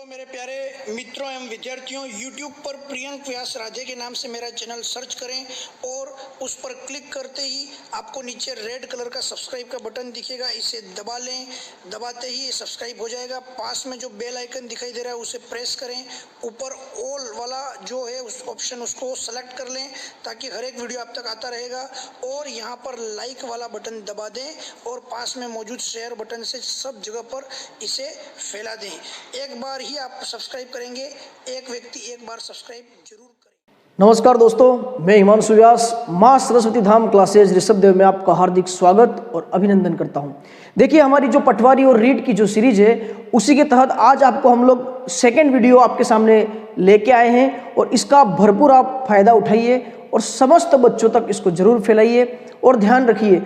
मेरे प्यारे मित्रों एवं विद्यार्थियों, YouTube पर प्रियंक व्यास राधे के नाम से मेरा चैनल सर्च करें और उस पर क्लिक करते ही आपको नीचे रेड कलर का सब्सक्राइब का बटन दिखेगा, इसे दबा लें। दबाते ही सब्सक्राइब हो जाएगा। पास में जो बेल आइकन दिखाई दे रहा है उसे प्रेस करें। ऊपर ऑल वाला जो है उस ऑप्शन उसको सेलेक्ट कर लें ताकि हर एक वीडियो आप तक आता रहेगा। और यहाँ पर लाइक वाला बटन दबा दें और पास में मौजूद शेयर बटन से सब जगह पर इसे फैला दें। एक बार ही आप सब्सक्राइब करेंगे, एक व्यक्ति एक बार सब्सक्राइब जरूर करें। नमस्कार दोस्तों, मैं हिमांशु व्यास मां सरस्वती धाम क्लासेज ऋषभ देव में आपका हार्दिक स्वागत और अभिनंदन करता हूं। देखिए, हमारी जो पटवारी और रीड की जो सीरीज है उसी के तहत आज आपको हम लोग सेकेंड वीडियो आपके सामने लेके आए हैं और इसका भरपूर आप फायदा उठाइए और समस्त बच्चों तक इसको जरूर फैलाइए। और ध्यान रखिए,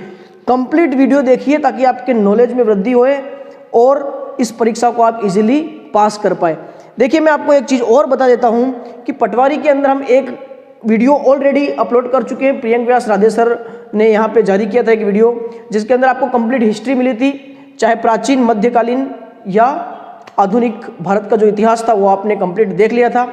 कंप्लीट वीडियो देखिए ताकि आपके नॉलेज में वृद्धि होए और इस परीक्षा को आप इजीली पास कर पाए। देखिए, मैं आपको एक चीज़ और बता देता हूं कि पटवारी के अंदर हम एक वीडियो ऑलरेडी अपलोड कर चुके हैं। प्रियंक व्यास राधे सर ने यहाँ पे जारी किया था एक वीडियो जिसके अंदर आपको कंप्लीट हिस्ट्री मिली थी, चाहे प्राचीन, मध्यकालीन या आधुनिक भारत का जो इतिहास था वो आपने कंप्लीट देख लिया था।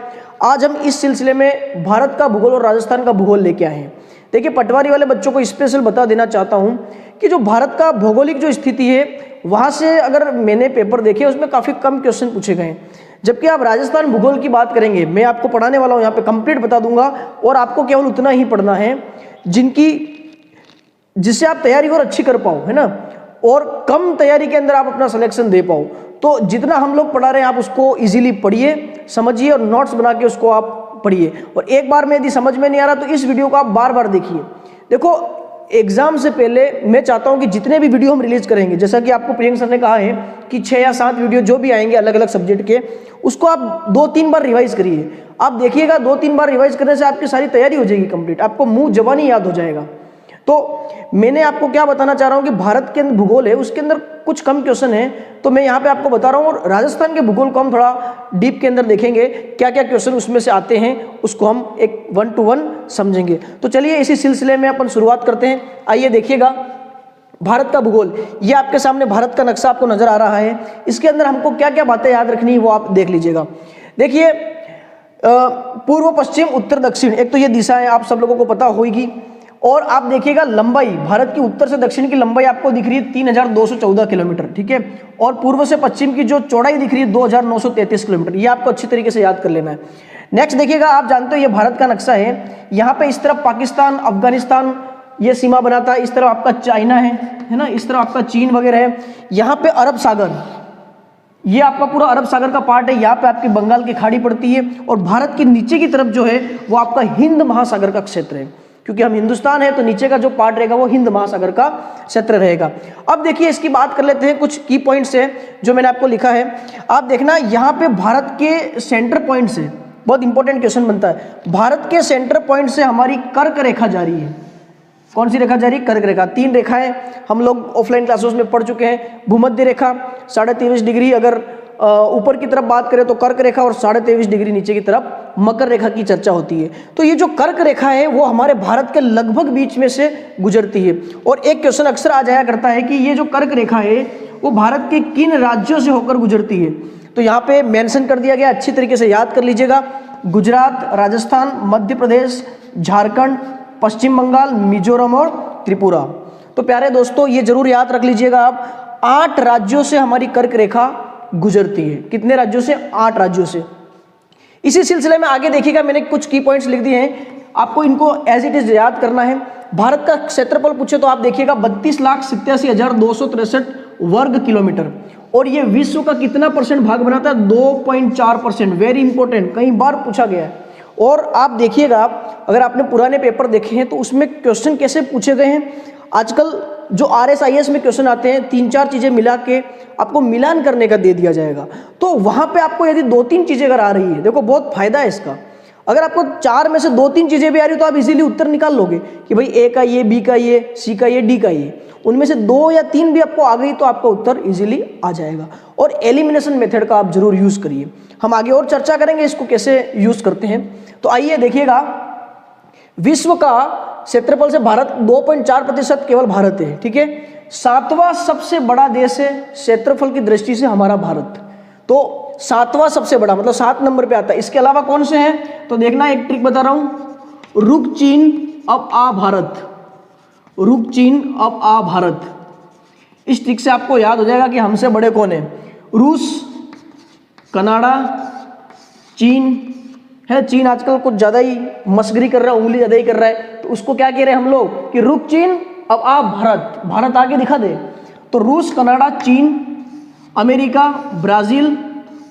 आज हम इस सिलसिले में भारत का भूगोल और राजस्थान का भूगोल लेके आए हैं। देखिए, पटवारी वाले बच्चों को स्पेशल बता देना चाहता हूँ कि जो भारत का भौगोलिक जो स्थिति है वहाँ से अगर मैंने पेपर देखे उसमें काफ़ी कम क्वेश्चन पूछे गए, जबकि आप राजस्थान भूगोल की बात करेंगे, मैं आपको पढ़ाने वाला हूँ यहाँ पे कंप्लीट बता दूंगा और आपको केवल उतना ही पढ़ना है जिससे आप तैयारी और अच्छी कर पाओ, है ना, और कम तैयारी के अंदर आप अपना सिलेक्शन दे पाओ। तो जितना हम लोग पढ़ा रहे हैं आप उसको इजीली पढ़िए, समझिए और नोट्स बना के उसको आप पढ़िए। और एक बार में यदि समझ में नहीं आ रहा तो इस वीडियो को आप बार बार देखिए। देखो, एग्जाम से पहले मैं चाहता हूं कि जितने भी वीडियो हम रिलीज करेंगे, जैसा कि आपको प्रियंक सर ने कहा है कि 6 या 7 वीडियो जो भी आएंगे अलग अलग सब्जेक्ट के, उसको आप 2-3 बार रिवाइज करिए। आप देखिएगा 2-3 बार रिवाइज करने से आपकी सारी तैयारी हो जाएगी कंप्लीट, आपको मुंह जबानी याद हो जाएगा। तो मैंने आपको क्या बताना चाह रहा हूं कि भारत के अंदर भूगोल है, उसके अंदर कुछ कम क्वेश्चन है, तो मैं यहाँ पे आपको बता रहा हूँ। और राजस्थान के भूगोल को हम थोड़ा डीप के अंदर देखेंगे, क्या क्या क्वेश्चन उसमें से आते हैं उसको हम एक 1-to-1 समझेंगे। तो चलिए इसी सिलसिले में अपन शुरुआत करते हैं। आइए देखिएगा, भारत का भूगोल, ये आपके सामने भारत का नक्शा आपको नजर आ रहा है। इसके अंदर हमको क्या क्या बातें याद रखनी है वो आप देख लीजिएगा। देखिए, पूर्व, पश्चिम, उत्तर, दक्षिण, एक तो ये दिशा है, आप सब लोगों को पता होगी। और आप देखिएगा लंबाई, भारत की उत्तर से दक्षिण की लंबाई आपको दिख रही है 3214 किलोमीटर, ठीक है। और पूर्व से पश्चिम की जो चौड़ाई दिख रही है 2933 किलोमीटर, ये आपको अच्छी तरीके से याद कर लेना है। नेक्स्ट देखिएगा, आप जानते हो ये भारत का नक्शा है, यहाँ पे इस तरफ पाकिस्तान, अफगानिस्तान ये सीमा बनाता है, इस तरफ आपका चाइना है ना, इस तरफ आपका चीन वगैरह है। यहाँ पे अरब सागर, ये आपका पूरा अरब सागर का पार्ट है, यहाँ पे आपकी बंगाल की खाड़ी पड़ती है। और भारत के नीचे की तरफ जो है वो आपका हिंद महासागर का क्षेत्र है, क्योंकि हम हिंदुस्तान है तो नीचे का जो पार्ट रहेगा वो हिंद महासागर का क्षेत्र रहेगा। अब देखिए, इसकी बात कर लेते हैं, कुछ की पॉइंट्स है जो मैंने आपको लिखा है। आप देखना, यहाँ पे भारत के सेंटर पॉइंट से बहुत इंपॉर्टेंट क्वेश्चन बनता है। भारत के सेंटर पॉइंट से हमारी कर्क रेखा जा रही है। कौन सी रेखा जा रही है? कर्क रेखा। 3 रेखाएं हम लोग ऑफलाइन क्लासेस में पढ़ चुके हैं। भूमध्य रेखा 23.5 डिग्री अगर ऊपर की तरफ बात करें तो कर्क रेखा, और 23.5 डिग्री नीचे की तरफ मकर रेखा की चर्चा होती है। तो ये जो कर्क रेखा है वो हमारे भारत के लगभग बीच में से गुजरती है। और एक क्वेश्चन अक्सर आ जाया करता है कि ये जो कर्क रेखा है वो भारत के किन राज्यों से होकर गुजरती है। तो यहाँ पे मेंशन कर दिया गया, अच्छी तरीके से याद कर लीजिएगा। गुजरात, राजस्थान, मध्य प्रदेश, झारखंड, पश्चिम बंगाल, मिजोरम और त्रिपुरा। तो प्यारे दोस्तों, ये जरूर याद रख लीजिएगा आप, 8 राज्यों से हमारी कर्क रेखा गुजरती है। कितने राज्यों से? 8 राज्यों से। इसी सिलसिले में आगे देखिएगा, मैंने कुछ की पॉइंट्स लिख दिए हैं, आपको इनको एज इट इज याद करना है। भारत का क्षेत्रफल पूछे तो आप देखिएगा 32,87,263 वर्ग किलोमीटर। और ये विश्व का कितना परसेंट भाग बनाता है? 2.4%। वेरी इंपॉर्टेंट, कई बार पूछा गया है। और आप देखिएगा, अगर आपने पुराने पेपर देखे हैं तो उसमें क्वेश्चन कैसे पूछे गए हैं। आजकल जो RSIS में क्वेश्चन आते हैं, 3-4 चीजें मिला के आपको मिलान करने का दे दिया जाएगा। तो वहां पे आपको यदि 2-3 चीजें अगर आ रही है, देखो बहुत फायदा है इसका। अगर आपको 4 में से 2-3 चीजें भी आ रही है तो आप इजीली उत्तर निकाल लोगे कि भाई A का ये, B का ये, C का ये, D का ये। उनमें से 2 या 3 भी आपको आ गई तो आपका उत्तर इजीली आ जाएगा। और एलिमिनेशन मेथड का आप जरूर यूज करिए। हम आगे और चर्चा करेंगे इसको कैसे यूज करते हैं। तो आइए देखिएगा, विश्व का क्षेत्रफल से भारत 2.4% केवल भारत है, ठीक है। 7वां सबसे बड़ा देश है क्षेत्रफल की दृष्टि से हमारा भारत। तो सातवां सबसे बड़ा, मतलब 7 नंबर पे आता है। इसके अलावा कौन से हैं तो देखना, एक ट्रिक बता रहा हूं, रुक चीन अब आ भारत, रुक चीन अब आ भारत। इस ट्रिक से आपको याद हो जाएगा कि हमसे बड़े कौन है। रूस, कनाडा, चीन है। चीन आजकल कुछ ज़्यादा ही मस्करी कर रहा है, उंगली ज़्यादा ही कर रहा है, तो उसको क्या कह रहे हैं हम लोग कि रुक चीन अब आ भारत, भारत आके दिखा दे। तो रूस, कनाडा, चीन, अमेरिका, ब्राज़ील,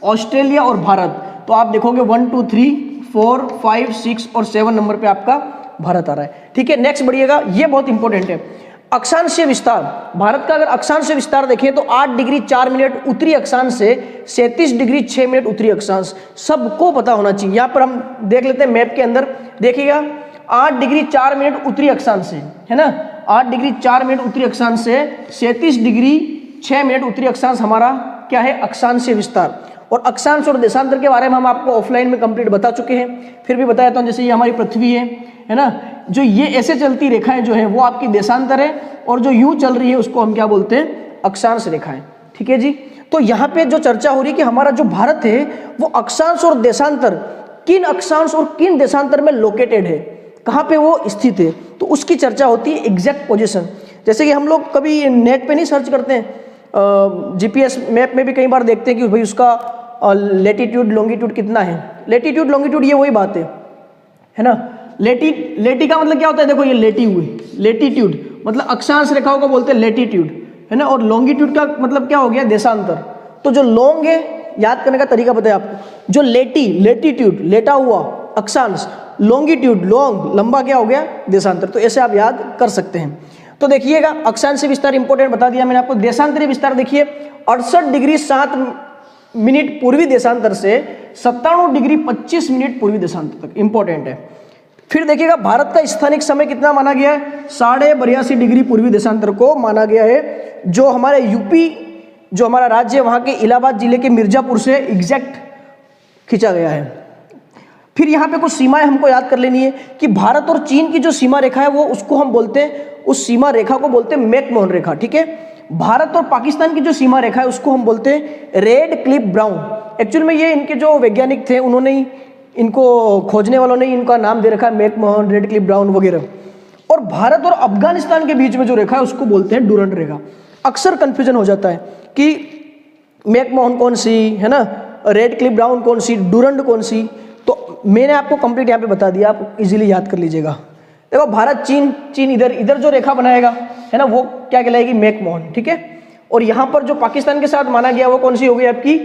ऑस्ट्रेलिया और भारत। तो आप देखोगे 1 2 3 4 5 6 और 7 नंबर पे आपका भारत आ रहा है। ठीक है, नेक्स्ट बढ़िएगा, ये बहुत इंपॉर्टेंट है। अक्षांशीय विस्तार, भारत का अगर अक्षांशीय विस्तार देखें तो 8 डिग्री 4 मिनट उत्तरी अक्षांश से 37 डिग्री 6 मिनट उत्तरी अक्षांश, सबको पता होना चाहिए। यहाँ पर हम देख लेते हैं मैप के अंदर, देखिएगा 8 डिग्री 4 मिनट उत्तरी अक्षांश से, है ना, 8 डिग्री 4 मिनट उत्तरी अक्षांश से 37 डिग्री 6 मिनट उत्तरी अक्षांश हमारा क्या है, अक्षांशीय विस्तार। और अक्षांश और देशांतर के बारे में हम आपको ऑफलाइन में कंप्लीट बता चुके हैं, फिर भी बताया था। जैसे ये हमारी पृथ्वी है ना, जो ये ऐसे चलती रेखाएं जो है वो आपकी देशांतर है, और जो यूं चल रही है उसको हम क्या बोलते हैं, अक्षांश रेखाएं। ठीक है जी, तो यहाँ पे जो चर्चा हो रही है कि हमारा जो भारत है वो अक्षांश और देशांतर, किन अक्षांश और किन देशांतर में लोकेटेड है, कहाँ पे वो स्थित है, तो उसकी चर्चा होती है एग्जैक्ट पोजिशन। जैसे कि हम लोग कभी नेट पे नहीं सर्च करते हैं, जीपीएस मैप में भी कई बार देखते हैं कि भाई उसका लेटीट्यूड लॉन्गिट्यूड कितना है। लेटीट्यूड लॉन्गिट्यूड ये वही बात है ना। लेटी का मतलब क्या होता है, देखो ये लेटी हुई, लेटीट्यूड मतलब अक्षांश रेखाओं को बोलते हैं लेटीट्यूड, है ना। और लॉन्गिट्यूड का मतलब क्या हो गया, देशांतर। तो जो लॉन्ग है, याद करने का तरीका बताया आपको, जो लेटीट्यूड लेटा हुआ अक्षांश, लॉन्गिट्यूड लॉन्ग लंबा क्या हो गया, देशांतर। तो ऐसे आप याद कर सकते हैं। तो देखिएगा, अक्षांशीय विस्तार इंपॉर्टेंट बता दिया मैंने आपको। देशांतरीय विस्तार देखिए, 68 डिग्री 7 मिनट पूर्वी देशांतर से 97 डिग्री 25 मिनट पूर्वी देशांतर तक, इंपॉर्टेंट है। फिर देखिएगा, भारत का स्थानिक समय कितना माना गया है, 82.5 डिग्री पूर्वी देशांतर को माना गया है, जो हमारे यूपी, जो हमारा राज्य है वहाँ के इलाहाबाद जिले के मिर्जापुर से एग्जैक्ट खींचा गया है। फिर यहाँ पे कुछ सीमाएं हमको याद कर लेनी है कि भारत और चीन की जो सीमा रेखा है वो, उसको हम बोलते हैं, उस सीमा रेखा को बोलते हैं मैकमोहन रेखा। ठीक है, भारत और पाकिस्तान की जो सीमा रेखा है उसको हम बोलते हैं रेड क्लिफ ब्राउन। एक्चुअल में ये इनके जो वैज्ञानिक थे उन्होंने ही, इनको खोजने वालों ने इनका नाम दे रखा है मैकमोहन, रेड क्लिफ ब्राउन वगैरह। और भारत और अफगानिस्तान के बीच में जो रेखा है उसको बोलते हैं डुरंड रेखा। अक्सर कंफ्यूजन हो जाता है कि मैकमोहन कौन सी है ना, रेड क्लिफ ब्राउन कौन सी, डुरंड कौन सी। तो मैंने आपको कंप्लीट यहाँ पे बता दिया, आप इजीली याद कर लीजिएगा। देखो, भारत चीन इधर जो रेखा बनाएगा है ना, वो क्या कहलाएगी, मैकमोहन। ठीक है, और यहाँ पर जो पाकिस्तान के साथ माना गया वो कौन सी हो गई आपकी,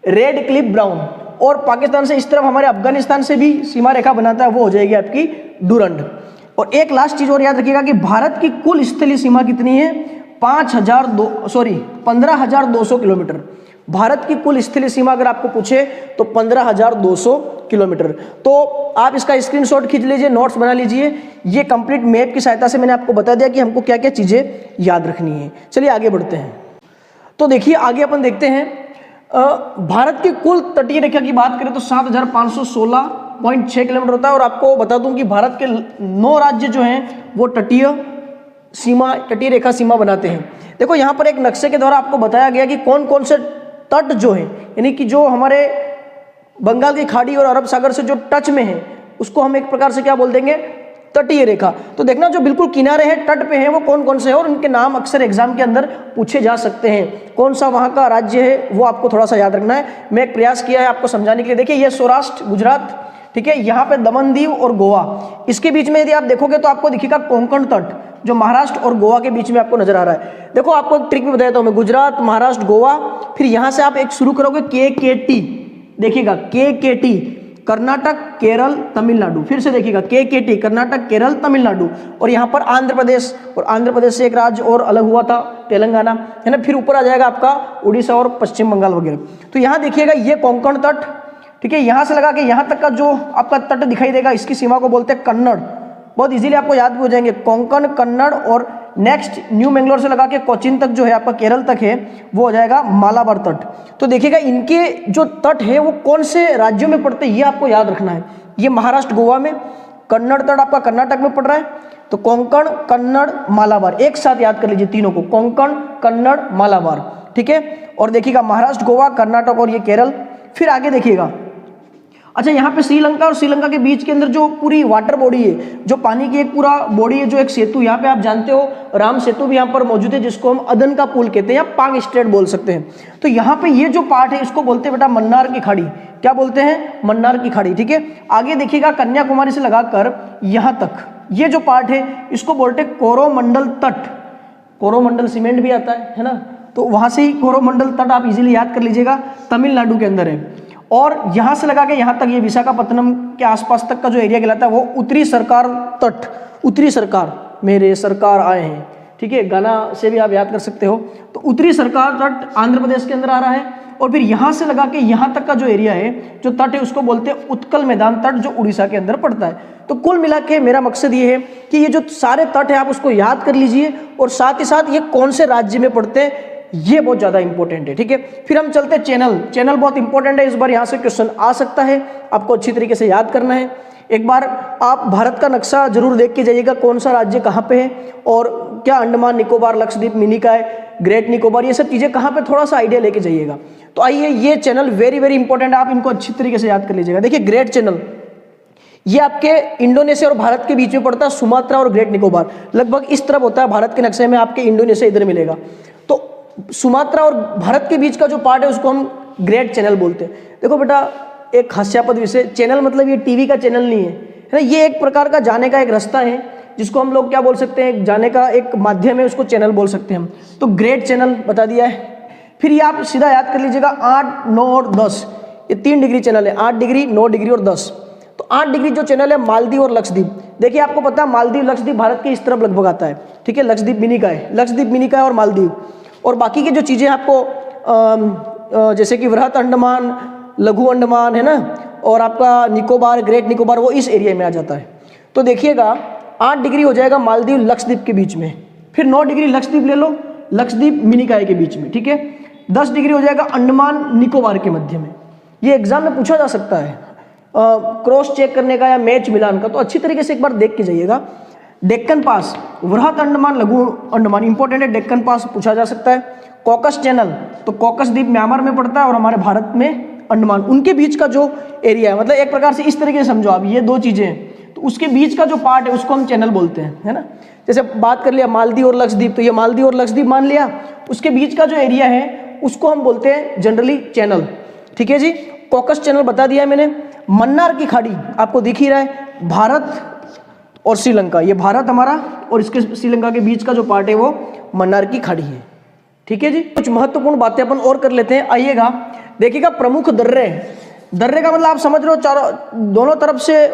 रेड क्लिफ ब्राउन। और पाकिस्तान से इस तरफ हमारे अफगानिस्तान से भी सीमा रेखा बनाता है, वो हो जाएगी आपकी डुरंड। और एक लास्ट चीज और याद रखिएगा कि भारत की कुल स्थलीय सीमा कितनी है, 15,200 किलोमीटर। भारत की कुल स्थलीय सीमा अगर आपको पूछे तो 15,200 किलोमीटर। तो आप इसका स्क्रीनशॉट खींच लीजिए, नोट्स बना लीजिए। ये कंप्लीट मैप की सहायता से मैंने आपको बता दिया कि हमको क्या क्या चीज़ें याद रखनी है। चलिए आगे बढ़ते हैं। तो देखिए, आगे अपन देखते हैं, भारत की कुल तटीय रेखा की बात करें तो 7,516.6 किलोमीटर होता है। और आपको बता दूं कि भारत के 9 राज्य जो हैं वो तटीय रेखा सीमा बनाते हैं। देखो, यहाँ पर एक नक्शे के द्वारा आपको बताया गया कि कौन कौन से तट जो है, यानी कि जो हमारे बंगाल की खाड़ी और अरब सागर से जो टच में है, उसको हम एक प्रकार से क्या बोल देंगे, तटीय रेखा। तो देखना, जो बिल्कुल किनारे हैं, तट पे हैं, वो कौन कौन से हैं, और उनके नाम अक्सर एग्जाम के अंदर पूछे जा सकते हैं। कौन सा वहाँ का राज्य है वो आपको थोड़ा सा याद रखना है। मैं एक प्रयास किया है आपको समझाने के लिए। देखिए, ये सौराष्ट्र, गुजरात, ठीक है, यहाँ पे दमन दीव और गोवा। इसके बीच में यदि आप देखोगे तो आपको दिखेगा कोंकण तट, जो महाराष्ट्र और गोवा के बीच में आपको नजर आ रहा है। देखो, आपको एक ट्रिक भी बताया था मैं, गुजरात, महाराष्ट्र, गोवा, फिर यहाँ से आप एक शुरू करोगे KKT, देखिएगा KKT, कर्नाटक, केरल, तमिलनाडु। फिर से देखिएगा KKT, कर्नाटक, केरल, तमिलनाडु। और यहाँ पर आंध्र प्रदेश, और आंध्र प्रदेश से एक राज्य और अलग हुआ था, तेलंगाना, है ना। फिर ऊपर आ जाएगा आपका उड़ीसा और पश्चिम बंगाल वगैरह। तो यहाँ देखिएगा, ये कोंकण तट, ठीक है, यहाँ से लगा के यहाँ तक का जो आपका तट दिखाई देगा, इसकी सीमा को बोलते हैं कन्नड़। बहुत इजीली आपको याद भी हो जाएंगे, कोंकण, कन्नड़। और नेक्स्ट न्यू मैंगलोर से लगा के कोचीन तक जो है आपका केरल तक है, वो हो जाएगा मालाबार तट। तो देखिएगा, इनके जो तट है वो कौन से राज्यों में पड़ते हैं, ये आपको याद रखना है। ये महाराष्ट्र, गोवा में, कन्नड़ तट आपका कर्नाटक में पड़ रहा है। तो कोंकण, कन्नड़, मालाबार एक साथ याद कर लीजिए तीनों को, कोंकण, कन्नड़, मालाबार। ठीक है। और देखिएगा महाराष्ट्र, गोवा, कर्नाटक और ये केरल। फिर आगे देखिएगा, अच्छा यहाँ पे श्रीलंका और श्रीलंका के बीच के अंदर जो पूरी वाटर बॉडी है, जो पानी की एक पूरा बॉडी है, जो एक सेतु, यहाँ पे आप जानते हो राम सेतु भी यहाँ पर मौजूद है, जिसको हम अदन का पुल कहते हैं या पांग स्ट्रेट बोल सकते हैं। तो यहाँ पे ये जो पार्ट है इसको बोलते हैं बेटा मन्नार की खाड़ी। क्या बोलते हैं? मन्नार की खाड़ी, ठीक है। आगे देखिएगा कन्याकुमारी से लगाकर यहाँ तक ये जो पार्ट है इसको बोलते हैं कोरोमंडल तट। कोरोमंडल सीमेंट भी आता है ना, तो वहां से ही कोरोमंडल तट आप इजीली याद कर लीजिएगा, तमिलनाडु के अंदर है। और यहां से लगा के यहां तक ये विशाखापत्तनम के आसपास तक का जो एरिया कहलाता है वो उत्तरी सरकार तट। उत्तरी सरकार, मेरे सरकार आए हैं, ठीक है, गाना से भी आप याद कर सकते हो। तो उत्तरी सरकार तट आंध्र प्रदेश के अंदर आ रहा है। और फिर यहां से लगा के यहां तक का जो एरिया है, जो तट है, उसको बोलते हैं उत्कल मैदान तट, जो उड़ीसा के अंदर पड़ता है। तो कुल मिला के मेरा मकसद ये है कि ये जो सारे तट है आप उसको याद कर लीजिए, और साथ ही साथ ये कौन से राज्य में पड़ते हैं ये बहुत ज़्यादा इंपॉर्टेंट है, ठीक है। फिर हम चलते हैं चैनल। चैनल बहुत इंपॉर्टेंट है, इस बार यहाँ से क्वेश्चन आ सकता है, आपको अच्छी तरीके से याद करना है। एक बार आप भारत का नक्शा जरूर देख के जाइएगा, कौन सा राज्य कहाँ पे है, और क्या अंडमान निकोबार, लक्षद्वीप, मिनिकॉय, ग्रेट निकोबार, ये सब चीज़ें कहाँ पे, थोड़ा सा आइडिया लेके जाइएगा। तो आइए, ये चैनल वेरी वेरी इंपॉर्टेंट है, आप इनको अच्छी तरीके से याद कर लीजिएगा। देखिए ग्रेट चैनल, ये आपके इंडोनेशिया और भारत के बीच में पड़ता है, सुमात्रा और ग्रेट निकोबार लगभग इस तरफ होता है भारत के नक्शे में, आपके इंडोनेशिया इधर मिलेगा। तो सुमात्रा और भारत के बीच का जो पार्ट है उसको हम ग्रेट चैनल बोलते हैं। देखो बेटा, एक हास्यास्पद विषय, चैनल मतलब ये टीवी का चैनल नहीं है ना, ये एक प्रकार का जाने का एक रास्ता है, जिसको हम लोग क्या बोल सकते हैं, जाने का एक माध्यम है, उसको चैनल बोल सकते हैं हम। तो ग्रेट चैनल बता दिया है। फिर ये आप सीधा याद कर लीजिएगा, 8, 9 और 10, ये 3 डिग्री चैनल है, 8 डिग्री, 9 डिग्री और 10। तो 8 डिग्री जो चैनल है मालदीव और लक्षद्वीप। देखिए आपको पता है मालदीव लक्षद्वीप भारत के इस तरफ लगभग आता है, ठीक है, लक्षद्वीप मिनिकॉय और मालदीव। और बाकी की जो चीज़ें आपको जैसे कि वृहत अंडमान, लघु अंडमान है ना, और आपका निकोबार, ग्रेट निकोबार, वो इस एरिया में आ जाता है। तो देखिएगा 8 डिग्री हो जाएगा मालदीव लक्षद्वीप के बीच में, फिर 9 डिग्री लक्षद्वीप ले लो, लक्षद्वीप मिनिकॉय के बीच में, ठीक है। 10 डिग्री हो जाएगा अंडमान निकोबार के मध्य में। ये एग्जाम में पूछा जा सकता है, क्रॉस चेक करने का या मैच मिलान का, तो अच्छी तरीके से एक बार देख के जाइएगा। डेक्कन पास, वृहत अंडमान, लघु अंडमान, इंपॉर्टेंट है, डेक्कन पास पूछा जा सकता है। कॉकस चैनल, तो कॉकस द्वीप म्यांमार में पड़ता है और हमारे भारत में अंडमान, उनके बीच का जो एरिया है, मतलब एक प्रकार से इस तरीके से समझो आप, ये दो चीजें हैं, तो उसके बीच का जो पार्ट है उसको हम चैनल बोलते हैं, है ना। जैसे बात कर लिया मालदीव और लक्षद्वीप, तो ये मालदीव और लक्षद्वीप मान लिया, उसके बीच का जो एरिया है उसको हम बोलते हैं जनरली चैनल, ठीक है जी। कॉकस चैनल बता दिया मैंने। मन्नार की खाड़ी आपको दिख ही रहा है, भारत और श्रीलंका, ये भारत हमारा और इसके श्रीलंका के बीच का जो पार्ट है वो मन्नार की खाड़ी है, ठीक है जी। कुछ महत्वपूर्ण बातें अपन और कर लेते हैं, आइएगा। देखिएगा प्रमुख दर्रे, दर्रे का मतलब आप समझ रहे हो, चारों दोनों तरफ से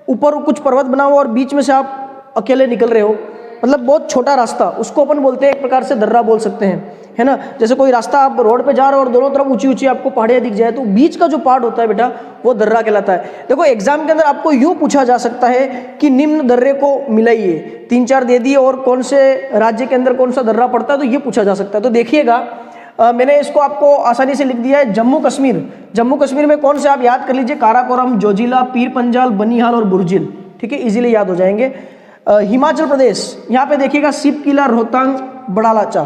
ऊपर कुछ पर्वत बना हुआ और बीच में से आप अकेले निकल रहे हो, मतलब बहुत छोटा रास्ता, उसको अपन बोलते हैं एक प्रकार से दर्रा बोल सकते हैं, है ना। जैसे कोई रास्ता आप रोड पे जा रहे हो और दोनों तरफ ऊंची ऊंची आपको पहाड़ियाँ दिख जाए, तो बीच का जो पार्ट होता है बेटा वो दर्रा कहलाता है। देखो एग्जाम के अंदर आपको यूं पूछा जा सकता है कि निम्न दर्रे को मिलाइए, 3-4 दे दिए और कौन से राज्य के अंदर कौन सा दर्रा पड़ता है, तो ये पूछा जा सकता है। तो देखिएगा मैंने इसको आपको आसानी से लिख दिया है, जम्मू कश्मीर। जम्मू कश्मीर में कौन से आप याद कर लीजिए, काराकोरम, जोजिला, पीर पंजाल, बनिहाल और बुर्जिल, ठीक है, इजीली याद हो जाएंगे। हिमाचल प्रदेश, यहाँ पे देखिएगा शिव किला, रोहतांग, बड़ा लाचा।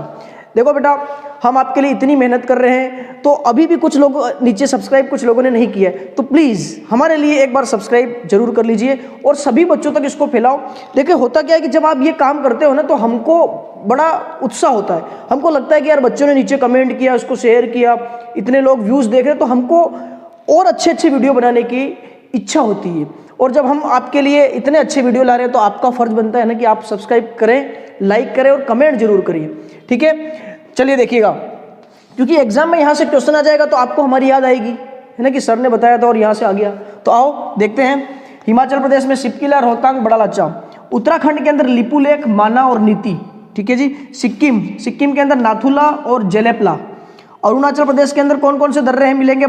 देखो बेटा हम आपके लिए इतनी मेहनत कर रहे हैं, तो अभी भी कुछ लोग नीचे सब्सक्राइब कुछ लोगों ने नहीं किया है, तो प्लीज़ हमारे लिए एक बार सब्सक्राइब जरूर कर लीजिए और सभी बच्चों तक इसको फैलाओ। देखिए होता क्या है कि जब आप ये काम करते हो ना, तो हमको बड़ा उत्साह होता है, हमको लगता है कि यार बच्चों ने नीचे कमेंट किया, उसको शेयर किया, इतने लोग व्यूज़ देख रहे हैं, तो हमको और अच्छे अच्छे वीडियो बनाने की इच्छा होती है। और जब हम आपके लिए इतने अच्छे वीडियो ला रहे हैं, तो आपका फर्ज बनता है ना कि आप सब्सक्राइब करें, लाइक करें और कमेंट जरूर करिए, ठीक है। चलिए देखिएगा, क्योंकि एग्जाम में यहाँ से क्वेश्चन आ जाएगा तो आपको हमारी याद आएगी, है ना, कि सर ने बताया था और यहाँ से आ गया। तो आओ देखते हैं। हिमाचल प्रदेश में शिव किला, रोहतांग, बड़ा लाचा। उत्तराखंड के अंदर लिपू लेक, माना और नीति, ठीक है जी। सिक्किम, सिक्किम के अंदर नाथुला और जेलेपला। अरुणाचल प्रदेश के अंदर कौन कौन से दर्रे हैं मिलेंगे,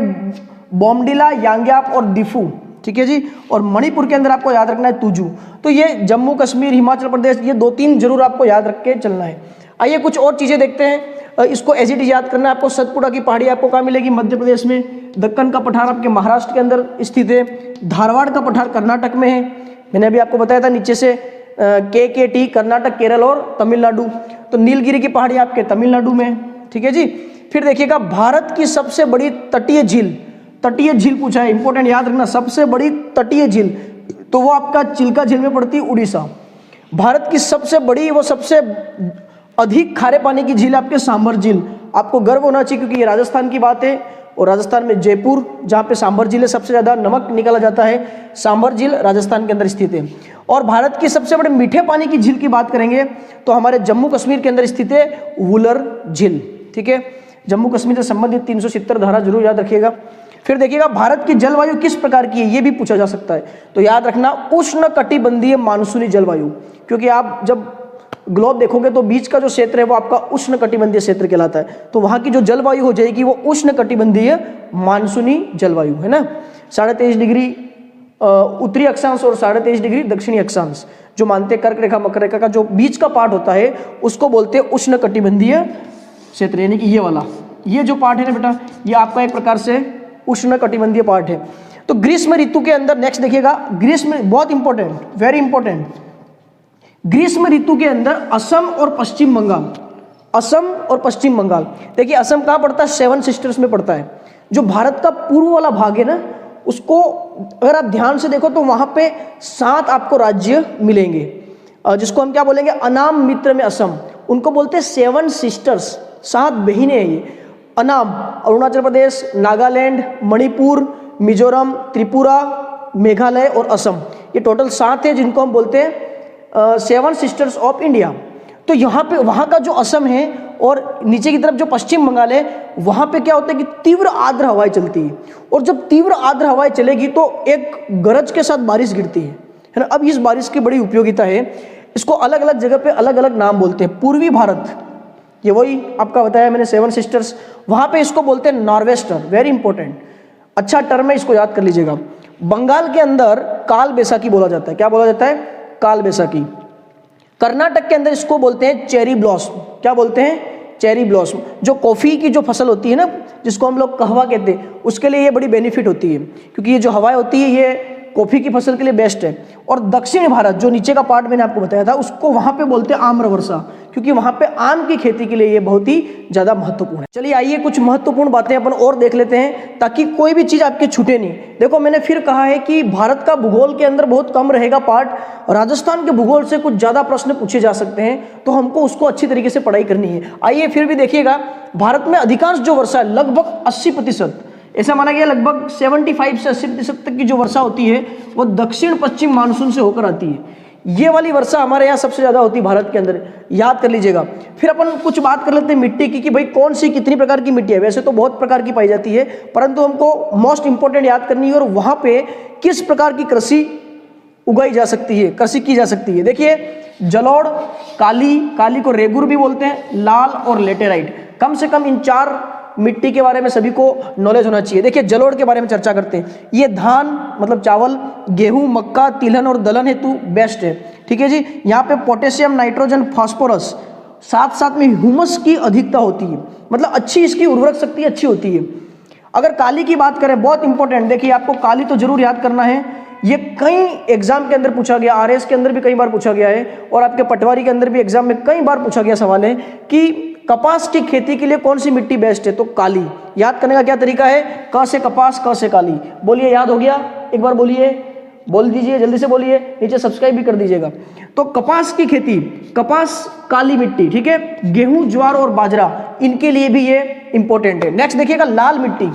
बोमडिला, यांग्याप और दिफू, ठीक है जी। और मणिपुर के अंदर आपको याद रखना है तुजू। तो ये जम्मू कश्मीर, हिमाचल प्रदेश, ये 2-3 जरूर आपको याद रख के चलना है। आइए कुछ और चीज़ें देखते हैं, इसको एज इट इज याद करना है आपको। सतपुड़ा की पहाड़ी आपको कहाँ मिलेगी, मध्य प्रदेश में। दक्कन का पठार आपके महाराष्ट्र के अंदर स्थित है। धारवाड़ का पठार कर्नाटक में है, मैंने अभी आपको बताया था नीचे से KKT, कर्नाटक, केरल और तमिलनाडु। तो नीलगिरी की पहाड़ी आपके तमिलनाडु में, ठीक है जी। फिर देखिएगा भारत की सबसे बड़ी तटीय झील पूछा है, इंपॉर्टेंट याद रखना, सबसे बड़ी तटीय झील तो वो आपका चिल्का झील में पड़ती है, उड़ीसा। भारत की सबसे बड़ी व सबसे अधिक खारे पानी की झील आपके सांभर झील, आपको गर्व होना चाहिए क्योंकि ये राजस्थान की बात है और राजस्थान में जयपुर जहाँ पे सांभर झील है, सबसे ज़्यादा नमक निकाला जाता है, सांभर झील राजस्थान के अंदर स्थित है। और भारत की सबसे बड़े मीठे पानी की झील की बात करेंगे तो हमारे जम्मू कश्मीर के अंदर स्थित है वुलर झील, ठीक है। जम्मू कश्मीर से संबंधित 370 धारा जरूर याद रखिएगा। फिर देखिएगा भारत की जलवायु किस प्रकार की है, ये भी पूछा जा सकता है, तो याद रखना उष्ण कटिबंधीय मानसूनी जलवायु, क्योंकि आप जब ग्लोब देखोगे तो बीच का जो क्षेत्र है वो आपका उष्ण कटिबंधीय क्षेत्र कहलाता है, तो वहाँ की जो जलवायु हो जाएगी वो उष्ण कटिबंधीय मानसूनी जलवायु है ना। 23.5 डिग्री उत्तरी अक्षांश और 23.5 डिग्री दक्षिणी अक्षांश जो मानते कर्क रेखा मकर रेखा का जो बीच का पार्ट होता है उसको बोलते हैं उष्ण कटिबंधीय क्षेत्र, यानी कि ये वाला, ये जो पार्ट है ना बेटा, ये आपका एक प्रकार से उष्ण कटिबंधीय पार्ट है। तो ग्रीष्म ऋतु के अंदर नेक्स्ट देखिएगा, ग्रीष्म बहुत इंपॉर्टेंट, वेरी इंपॉर्टेंट, ग्रीष्म ऋतु के अंदर असम और पश्चिम बंगाल, असम और पश्चिम बंगाल, देखिए असम कहाँ पड़ता है, 7 सिस्टर्स में पड़ता है। जो भारत का पूर्व वाला भाग है ना, उसको अगर आप ध्यान से देखो तो वहाँ पे 7 आपको राज्य मिलेंगे, जिसको हम क्या बोलेंगे, अनाम मित्र में असम, उनको बोलते हैं 7 सिस्टर्स, 7 बहनें हैं ये। अनाम अरुणाचल प्रदेश, नागालैंड, मणिपुर, मिजोरम, त्रिपुरा, मेघालय और असम, ये टोटल 7 है जिनको हम बोलते हैं 7 सिस्टर्स ऑफ इंडिया। तो यहाँ पे वहाँ का जो असम है और नीचे की तरफ जो पश्चिम बंगाल है, वहाँ पे क्या होता है कि तीव्र आर्द्र हवाएं चलती है, और जब तीव्र आर्द्र हवाएं चलेगी तो एक गरज के साथ बारिश गिरती है ना। अब इस बारिश की बड़ी उपयोगिता है, इसको अलग अलग जगह पे अलग अलग नाम बोलते हैं। पूर्वी भारत, ये वही आपका बताया मैंने 7 सिस्टर्स, वहाँ पे इसको बोलते हैं नॉर्वेस्टर, वेरी इंपॉर्टेंट, अच्छा टर्म है, इसको याद कर लीजिएगा। बंगाल के अंदर काल बैसाखी बोला जाता है, क्या बोला जाता है, काल बैसाखी। कर्नाटक के अंदर इसको बोलते हैं चेरी ब्लॉसम, क्या बोलते हैं, चेरी ब्लॉसम। जो कॉफ़ी की जो फसल होती है ना, जिसको हम लोग कहवा कहते हैं, उसके लिए ये बड़ी बेनिफिट होती है, क्योंकि ये जो हवाएं होती है ये कॉफ़ी की फसल के लिए बेस्ट है। और दक्षिण भारत जो नीचे का पार्ट मैंने आपको बताया था, उसको वहाँ पे बोलते हैं आम्रवर्षा, क्योंकि वहाँ पे आम की खेती के लिए ये बहुत ही ज़्यादा महत्वपूर्ण है। चलिए आइए कुछ महत्वपूर्ण बातें अपन और देख लेते हैं ताकि कोई भी चीज़ आपके छूटे नहीं। देखो मैंने फिर कहा है कि भारत का भूगोल के अंदर बहुत कम रहेगा पार्ट, राजस्थान के भूगोल से कुछ ज़्यादा प्रश्न पूछे जा सकते हैं, तो हमको उसको अच्छी तरीके से पढ़ाई करनी है। आइए फिर भी देखिएगा, भारत में अधिकांश जो वर्षा है लगभग 80%, ऐसा माना गया लगभग 75 से 80% तक की जो वर्षा होती है वो दक्षिण पश्चिम मानसून से होकर आती है। ये वाली वर्षा हमारे यहाँ सबसे ज़्यादा होती है भारत के अंदर, याद कर लीजिएगा। फिर अपन कुछ बात कर लेते हैं मिट्टी की कि भाई कौन सी कितनी प्रकार की मिट्टी है। वैसे तो बहुत प्रकार की पाई जाती है, परंतु हमको मोस्ट इंपॉर्टेंट याद करनी है और वहाँ पे किस प्रकार की कृषि उगाई जा सकती है, कृषि की जा सकती है। देखिए जलोढ़, काली को रेगुर भी बोलते हैं, लाल और लेटेराइट, कम से कम इन 4 मिट्टी के बारे में सभी को नॉलेज होना चाहिए। देखिए जलोढ़ के बारे में चर्चा करते हैं, ये धान मतलब चावल, गेहूं, मक्का, तिलहन और दलहन हेतु बेस्ट है, ठीक है जी। यहाँ पे पोटेशियम, नाइट्रोजन, फास्फोरस, साथ साथ में ह्यूमस की अधिकता होती है, मतलब अच्छी इसकी उर्वरक शक्ति अच्छी होती है। अगर काली की बात करें, बहुत इंपॉर्टेंट, देखिए आपको काली तो जरूर याद करना है, ये कई एग्जाम के अंदर पूछा गया, आरएस के अंदर भी कई बार पूछा गया है और आपके पटवारी के अंदर भी एग्जाम में कई बार पूछा गया सवाल है कि कपास की खेती के लिए कौन सी मिट्टी बेस्ट है, तो काली। याद करने का क्या तरीका है, क से कपास, क से काली। बोलिए, याद हो गया, एक बार बोलिए, बोल दीजिए, जल्दी से बोलिए, नीचे सब्सक्राइब भी कर दीजिएगा। तो कपास की खेती, कपास काली मिट्टी, ठीक है। गेहूं, ज्वार और बाजरा, इनके लिए भी ये इंपॉर्टेंट है। नेक्स्ट देखिएगा लाल मिट्टी।